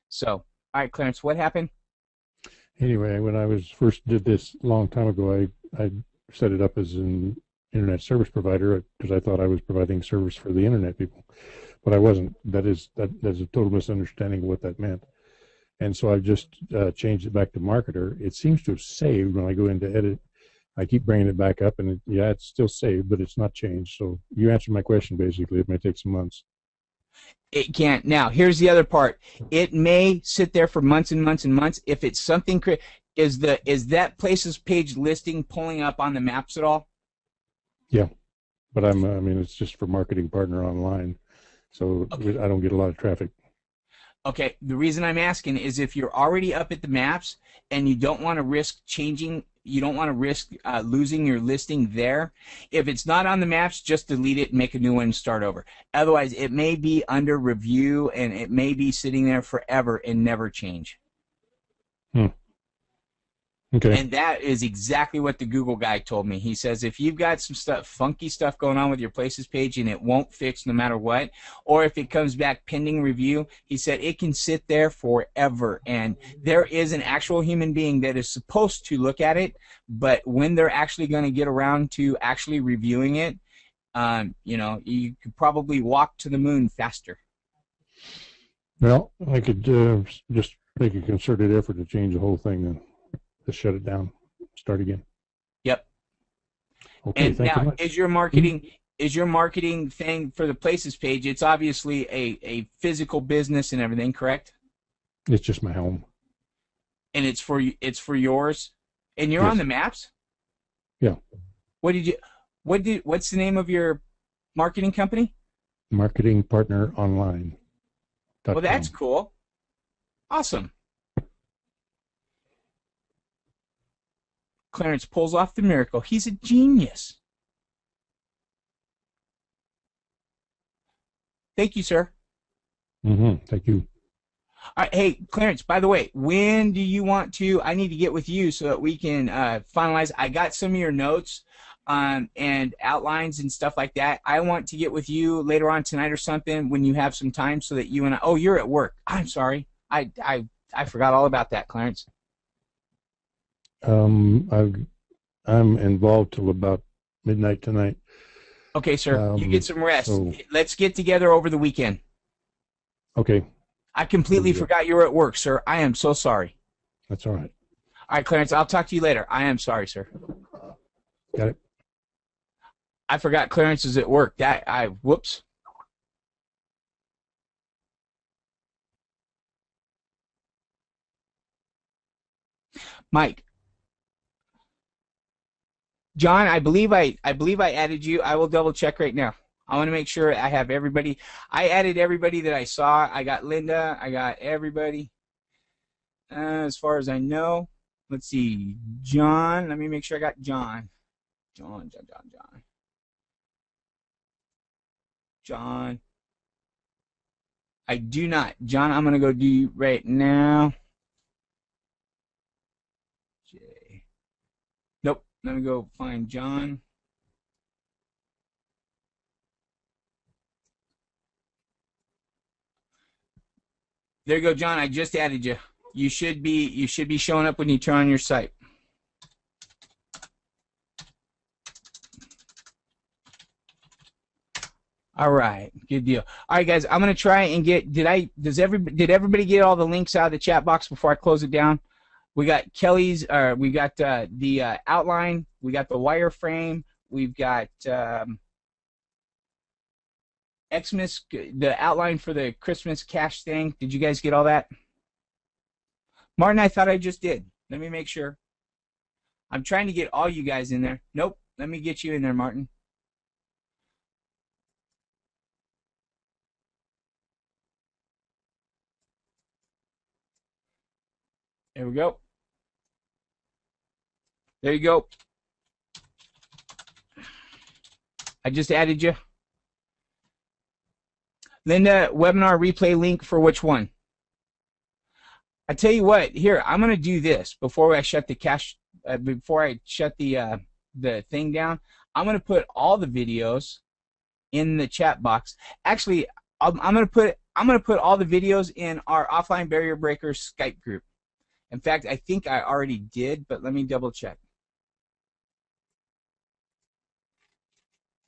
So, all right, Clarence, what happened? Anyway, when I first did this a long time ago, I set it up as an internet service provider because I thought I was providing service for the internet people, but I wasn't. That's a total misunderstanding of what that meant. And so I've just changed it back to marketer. It seems to have saved when I go into edit. I keep bringing it back up, and it's still saved, but it's not changed. So you answered my question, basically. It may take some months. It can't. Now, here's the other part. It may sit there for months and months and months. If it's something, is that Places page listing pulling up on the maps at all? Yeah, but I mean, it's just for Marketing Partner Online, so okay. I don't get a lot of traffic. Okay. The reason I'm asking is if you're already up at the maps and you don't want to risk changing. You don't want to risk losing your listing there. If it's not on the maps, just delete it and make a new one and start over. Otherwise, it may be under review and it may be sitting there forever and never change. Okay. And that is exactly what the Google guy told me. He says if you've got some funky stuff going on with your Places page and it won't fix no matter what, or if it comes back pending review, he said it can sit there forever. And there is an actual human being that is supposed to look at it, but when they're actually going to get around to actually reviewing it, you could probably walk to the moon faster. Well, I could just make a concerted effort to change the whole thing and to shut it down, start again. Yep. Okay, and thank you now, much. is your marketing thing for the Places page? It's obviously a physical business and everything, correct? It's just my home. And it's for yours, and you're Yes. on the maps. Yeah. What's the name of your marketing company? Marketing Partner Online. Well, that's cool. Awesome. Clarence pulls off the miracle. He's a genius. Thank you, sir. Thank you. All right, hey, Clarence, by the way, when do you want to, I need to get with you so that we can finalize. I got some of your notes and outlines and stuff like that. I want to get with you later on tonight or something when you have some time so that you and I, oh, you're at work. I'm sorry. I forgot all about that, Clarence. I'm involved till about midnight tonight. Okay, sir. You get some rest. So, Let's get together over the weekend. okay. I completely forgot you were at work, sir. I am so sorry. That's all right. All right, Clarence, I'll talk to you later. I am sorry, sir. Got it. I forgot Clarence is at work. Whoops. Mike. John, I believe I added you. I will double check right now. I want to make sure I have everybody. I added everybody that I saw. I got Linda. I got everybody. As far as I know. Let's see. John. Let me make sure I got John. John. I do not. John, I'm going to go do right now. J. Nope. Let me go find John. There you go, John. I just added you. You should be showing up when you turn on your site. All right, good deal. All right, guys, I'm gonna try and get. Did everybody get all the links out of the chat box before I close it down? We got Kelly's. We got the outline. We got the wireframe. We've got Xmas, the outline for the Christmas cash thing. Did you guys get all that? Martin, I thought I just did. Let me make sure. I'm trying to get all you guys in there. Nope. Let me get you in there, Martin. There we go. There you go. I just added you. Linda, webinar replay link for which one? I tell you what, here, I'm going to do this before I shut the before I shut the thing down. I'm going to put all the videos in the chat box. Actually, I'm going to put all the videos in our Offline Barrier Breakers Skype group. In fact, I think I already did, but let me double check.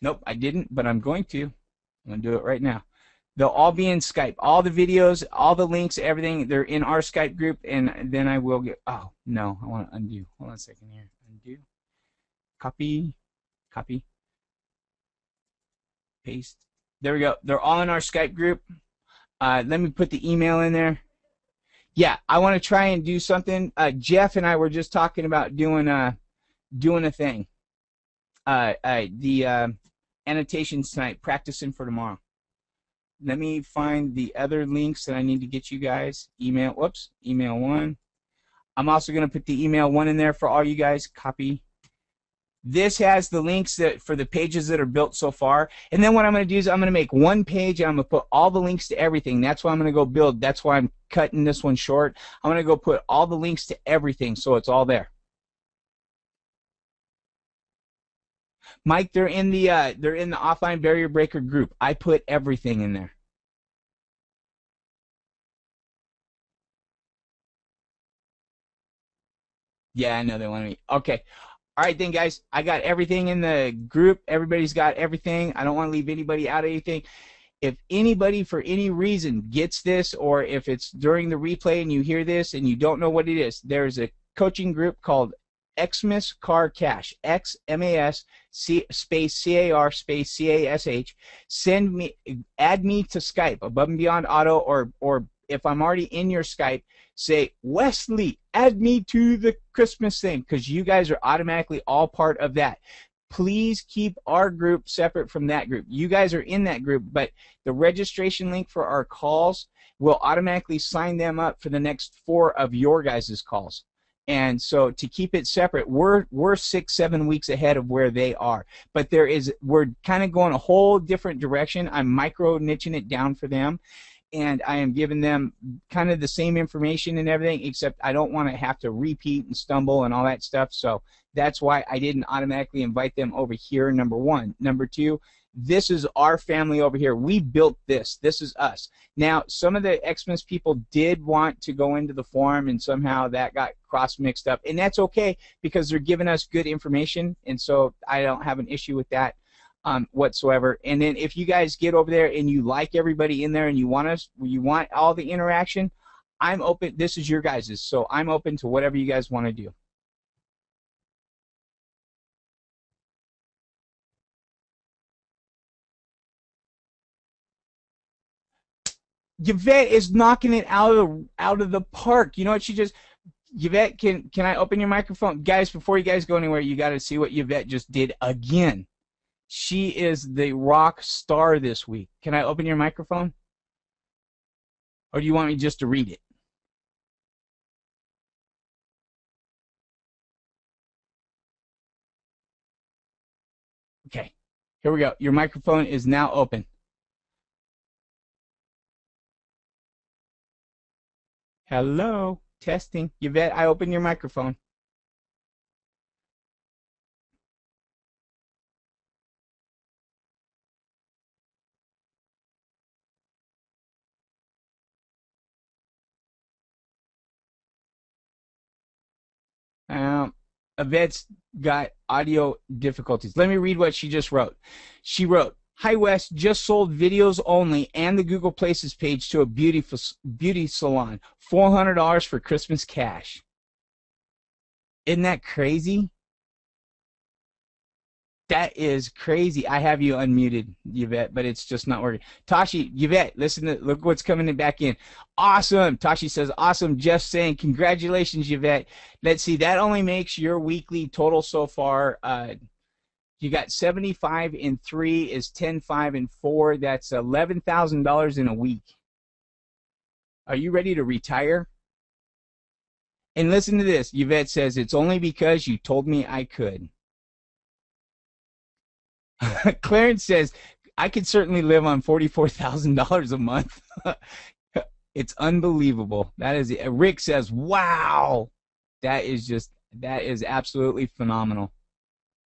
Nope, I didn't, but I'm going to. I'm going to do it right now. They'll all be in Skype. All the videos, all the links, everything, they're in our Skype group, and then I will get, oh, no, I want to undo. Hold on a second here. Undo. Copy. Copy. Paste. There we go. They're all in our Skype group. Let me put the email in there. Yeah, I want to try and do something. Jeff and I were just talking about doing a thing. The annotations tonight, practicing for tomorrow. Let me find the other links that I need to get you guys. Email, whoops, email one. I'm also going to put the email one in there for all you guys. Copy. This has the links for the pages that are built so far. And then what I'm going to do is I'm going to make one page and I'm going to put all the links to everything. That's why I'm going to go build. That's why I'm cutting this one short. I'm going to go put all the links to everything so it's all there. Mike, they're in the Offline Barrier Breaker group. I put everything in there. Yeah, I know they want me. Okay. All right then, guys. I got everything in the group. Everybody's got everything. I don't want to leave anybody out of anything. If anybody for any reason gets this, or if it's during the replay and you hear this and you don't know what it is, there's a coaching group called Xmas Car Cash, XMAS space CAR space CASH. Add me to Skype, Above and Beyond Auto, or if I'm already in your Skype, say, Wesley, add me to the Christmas thing, because you guys are automatically all part of that. please keep our group separate from that group. You guys are in that group, but the registration link for our calls will automatically sign them up for the next 4 of your guys' calls. And so to keep it separate, we're 6-7 weeks ahead of where they are. But we're kind of going a whole different direction. I'm micro niching it down for them, and I am giving them kind of the same information and everything, except I don't want to have to repeat and stumble and all that stuff. So that's why I didn't automatically invite them over here, number one. Number two, this is our family over here. We built this. This is us. Now, some of the Xmas people did want to go into the forum, and somehow that got cross-mixed up. And that's okay, because they're giving us good information, and so I don't have an issue with that whatsoever. And then if you guys get over there and you like everybody in there and you want all the interaction, I'm open. This is your guys's, so I'm open to whatever you guys want to do. Yvette is knocking it out of the park. You know what she just? Yvette, can I open your microphone, guys? Before you guys go anywhere, you got to see what Yvette just did again. She is the rock star this week. Can I open your microphone, or do you want me just to read it? Okay, here we go. Your microphone is now open. Hello, testing. Yvette, I open your microphone. Yvette's got audio difficulties. Let me read what she just wrote. She wrote, "Hi Wes, just sold videos only and the Google Places page to a beauty salon. $400 for Christmas cash." Isn't that crazy? That is crazy. I have you unmuted, Yvette, but it's just not working. Tashi, Yvette, look what's coming back in. Awesome. Tashi says, awesome. Jeff saying, congratulations, Yvette. Let's see, that only makes your weekly total so far. You got 75 in 3 is 10.5 in 4. That's $11,000 in a week. Are you ready to retire? And listen to this. Yvette says, it's only because you told me I could. Clarence says, I could certainly live on $44,000 a month. It's unbelievable. That is. Rick says, wow. That is absolutely phenomenal.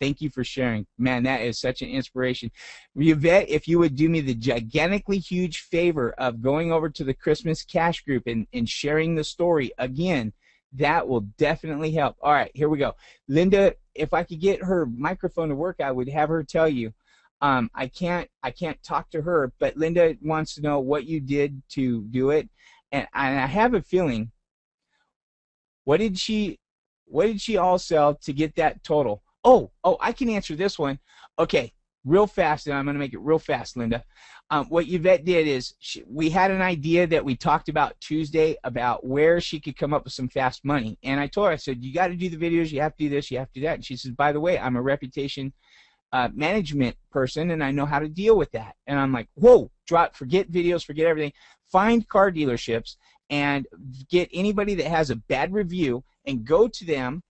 Thank you for sharing. Man, that is such an inspiration. Yvette, if you would do me the gigantically huge favor of going over to the Christmas Cash group and sharing the story again, that will definitely help. All right, here we go. Linda, if I could get her microphone to work, I would have her tell you. I can't talk to her, but Linda wants to know what you did to do it, and I have a feeling. What did she all sell to get that total? Oh, I can answer this one. Okay, real fast, and I'm going to make it real fast, Linda. What Yvette did is we had an idea that we talked about Tuesday about where she could come up with some fast money. And I told her, I said, you got to do the videos, you have to do this, you have to do that. And she says, by the way, I'm a reputation management person, and I know how to deal with that. And I'm like, whoa, forget videos, forget everything. Find car dealerships and get anybody that has a bad review and go to them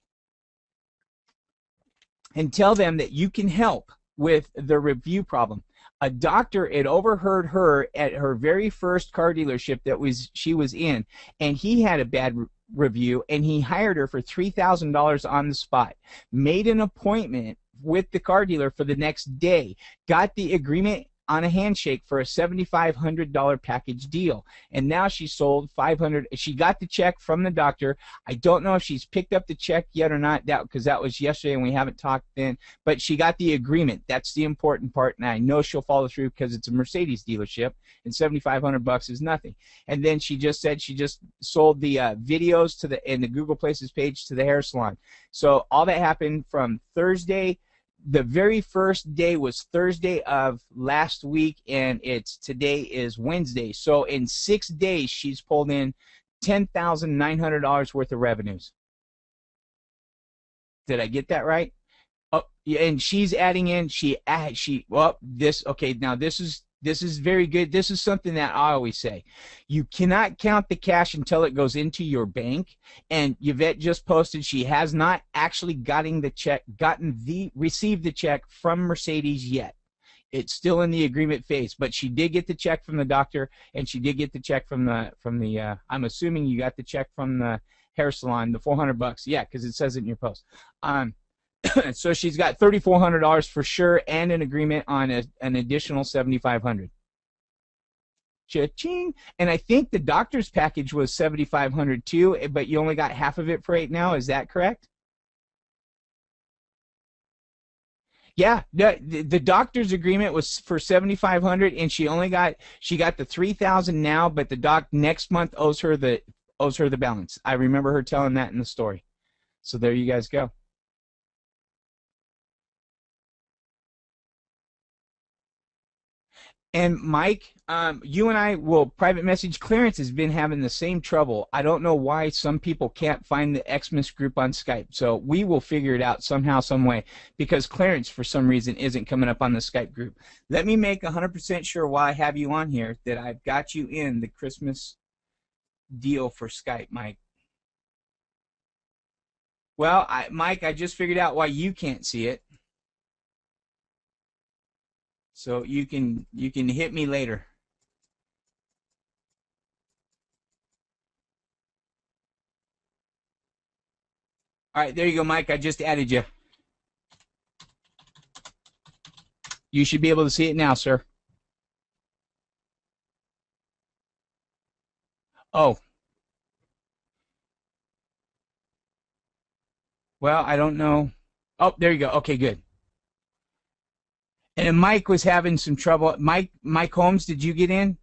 and tell them that you can help with the review problem. A doctor had overheard her at her very first car dealership that she was in, and he had a bad review, and he hired her for $3,000 on the spot, made an appointment with the car dealer for the next day, got the agreement on a handshake for a $7,500 package deal, and now she sold $500. She got the check from the doctor. I don't know if she's picked up the check yet or not, because that was yesterday and we haven't talked then, but she got the agreement. That's the important part, and I know she'll follow through because it's a Mercedes dealership, and $7,500 is nothing. And then she just said she just sold the videos in the Google Places page to the hair salon. So all that happened from Thursday. The very first day was Thursday of last week, and today is Wednesday. So in 6 days, she's pulled in $10,900 worth of revenues. Did I get that right? Oh, yeah, and she's adding in. Well, this okay. Now this is very good. This is something that I always say. You cannot count the cash until it goes into your bank. And Yvette just posted she has not actually received the check from Mercedes yet. It's still in the agreement phase, but she did get the check from the doctor, and she did get the check from the. I'm assuming you got the check from the hair salon, the $400. Yeah, because it says it in your post. So she's got $3,400 for sure, and an agreement on an additional $7,500. Cha-ching! And I think the doctor's package was $7,500 too, but you only got half of it for right now. Is that correct? Yeah, the doctor's agreement was for $7,500, and she got the $3,000 now, but the doc next month owes her the balance. I remember her telling that in the story. So there you guys go. And Mike, you and I will private message. Clarence has been having the same trouble. I don't know why some people can't find the Xmas group on Skype. So we will figure it out somehow, some way, because Clarence, for some reason, isn't coming up on the Skype group. Let me make 100% sure while I have you on here that I've got you in the Christmas deal for Skype, Mike. Well, Mike, I just figured out why you can't see it. So you can hit me later. All right, there you go, Mike. I just added you. You should be able to see it now, sir. Oh. Well, I don't know. Oh, there you go. Okay, good. And Mike was having some trouble. Mike Holmes, did you get in?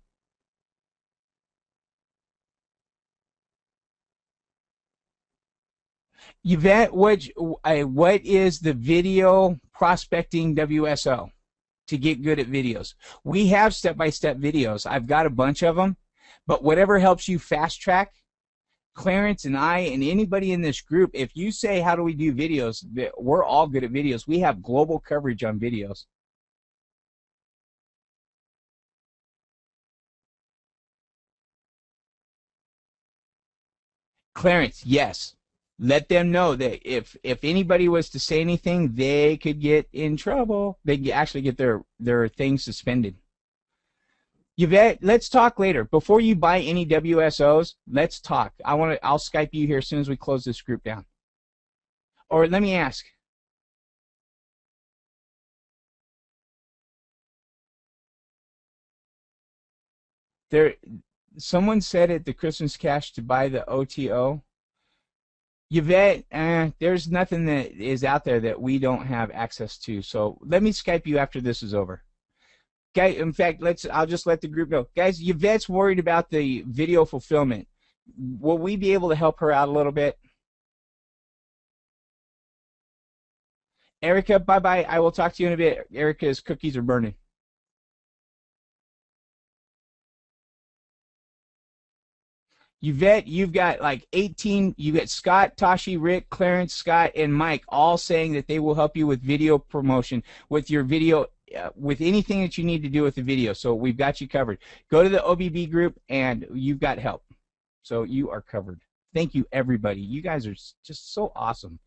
Yvette, what is the video prospecting WSO to get good at videos? We have step-by-step videos. I've got a bunch of them, but whatever helps you fast track, Clarence and I and anybody in this group, if you say, how do we do videos, we're all good at videos. We have global coverage on videos. Clarence, yes. Let them know that if anybody was to say anything, they could get in trouble. They could actually get their things suspended. Yvette, let's talk later. Before you buy any WSOs, let's talk. I'll Skype you here as soon as we close this group down. Or let me ask. Someone said at the Christmas cash to buy the OTO. Yvette, there's nothing that is out there that we don't have access to. So let me Skype you after this is over. Okay, in fact, I'll just let the group know. Guys, Yvette's worried about the video fulfillment. Will we be able to help her out a little bit? Erica, bye-bye. I will talk to you in a bit. Erica's cookies are burning. Yvette, you've got like 18. You got Scott, Tashi, Rick, Clarence, Scott, and Mike all saying that they will help you with video promotion, with your video, with anything that you need to do with the video. So we've got you covered. Go to the OBB group, and you've got help. So you are covered. Thank you, everybody. You guys are just so awesome.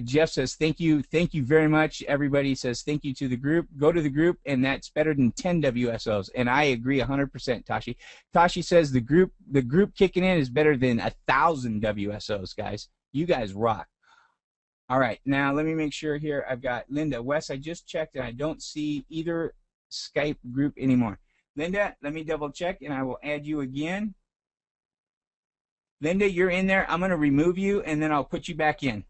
Jeff says, thank you very much. Everybody says thank you to the group. Go to the group, and that's better than 10 WSOs. And I agree 100%, Tashi. Tashi says the group kicking in is better than 1,000 WSOs, guys. You guys rock. All right, now let me make sure here. I've got Linda. Wes, I just checked, and I don't see either Skype group anymore. Linda, let me double check, and I will add you again. Linda, you're in there. I'm going to remove you, and then I'll put you back in.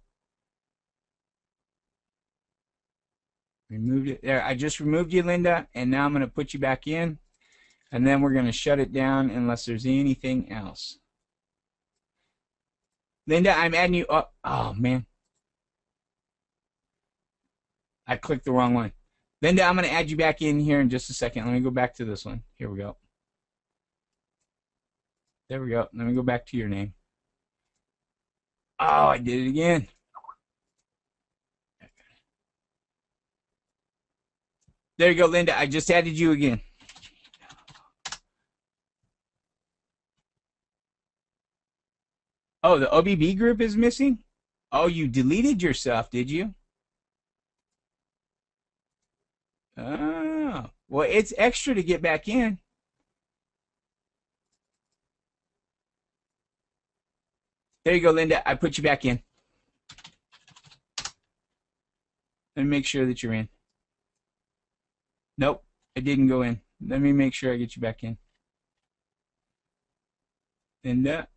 Removed it there. I just removed you, Linda, and now I'm going to put you back in, and then we're going to shut it down unless there's anything else. Linda, I'm adding you up. Oh, man. I clicked the wrong one. Linda, I'm going to add you back in here in just a second. Let me go back to this one. Here we go. There we go. Let me go back to your name. Oh, I did it again. There you go, Linda. I just added you again. Oh, the OBB group is missing? Oh, you deleted yourself, did you? Oh, well, it's extra to get back in. There you go, Linda. I put you back in. Let me make sure that you're in. Nope, I didn't go in. Let me make sure I get you back in. Linda.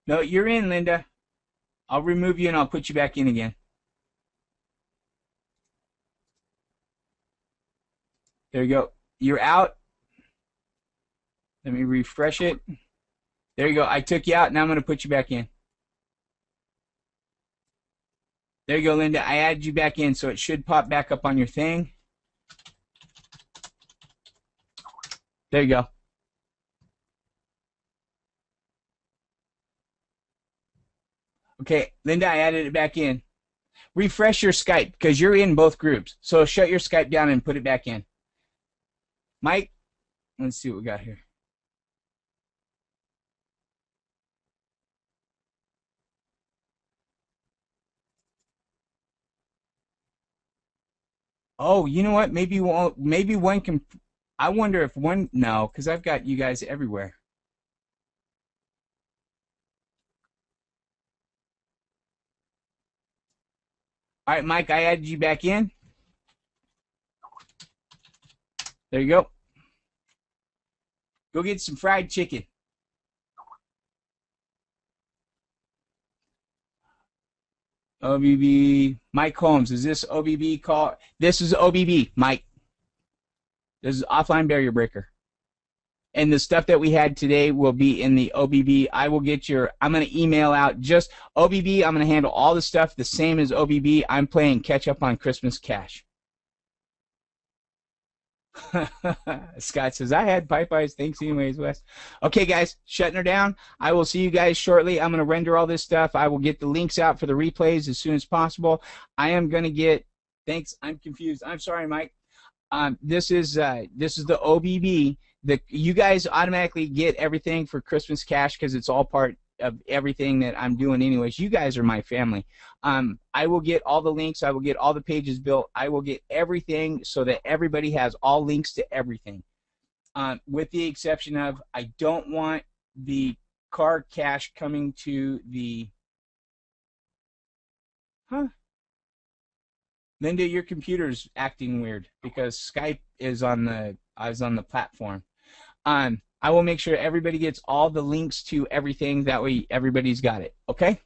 No, you're in, Linda. I'll remove you and I'll put you back in again. There you go. You're out. Let me refresh it. There you go. I took you out. Now I'm going to put you back in. There you go, Linda. I added you back in, so it should pop back up on your thing. There you go. Okay, Linda, I added it back in. Refresh your Skype because you're in both groups. So shut your Skype down and put it back in. Mike, let's see what we got here. Oh, you know what? Maybe one can. I wonder if one. No, because I've got you guys everywhere. All right, Mike, I added you back in. There you go. Go get some fried chicken. OBB, Mike Holmes, is this OBB call? This is OBB, Mike. This is offline barrier breaker. And the stuff that we had today will be in the OBB. I will get I'm going to email out just OBB. I'm going to handle all the stuff the same as OBB. I'm playing catch up on Christmas cash. Scott says, I had Popeyes. Thanks anyways, Wes. Okay, guys, shutting her down. I will see you guys shortly. I'm going to render all this stuff. I will get the links out for the replays as soon as possible. I am going to get, thanks, I'm confused. I'm sorry, Mike. This is the OBB. You guys automatically get everything for Christmas cash because it's all part of everything that I'm doing anyways. You guys are my family. I will get all the links. I will get all the pages built. I will get everything so that everybody has all links to everything. With the exception of I don't want the card cash coming to the... Linda, your computer's acting weird because Skype is on the platform. I will make sure everybody gets all the links to everything. That way everybody's got it. Okay?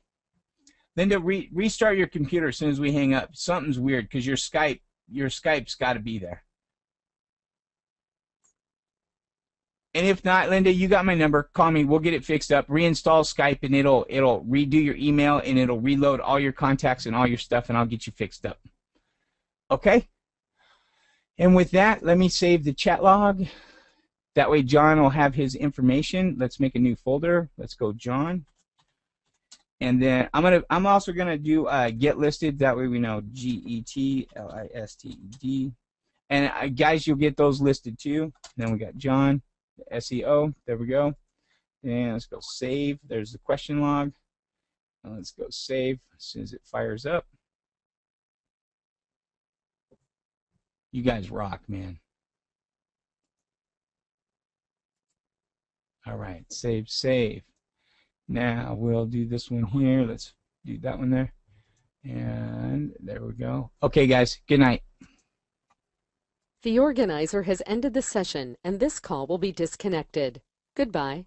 Linda, restart your computer as soon as we hang up. Something's weird because your Skype's got to be there. And if not, Linda, you got my number. Call me. We'll get it fixed up. Reinstall Skype, and it'll redo your email, and it'll reload all your contacts and all your stuff, and I'll get you fixed up. Okay? And with that, let me save the chat log. That way John will have his information. Let's make a new folder. Let's go John. And then I'm also gonna do get listed. That way we know GETLISTED. And guys, you'll get those listed too. And then we got John, the SEO. There we go. And let's go save. There's the question log. And let's go save as soon as it fires up. You guys rock, man. All right, save. Now we'll do this one here. Let's do that one there. And there we go. Okay, guys, good night. The organizer has ended the session, and this call will be disconnected. Goodbye.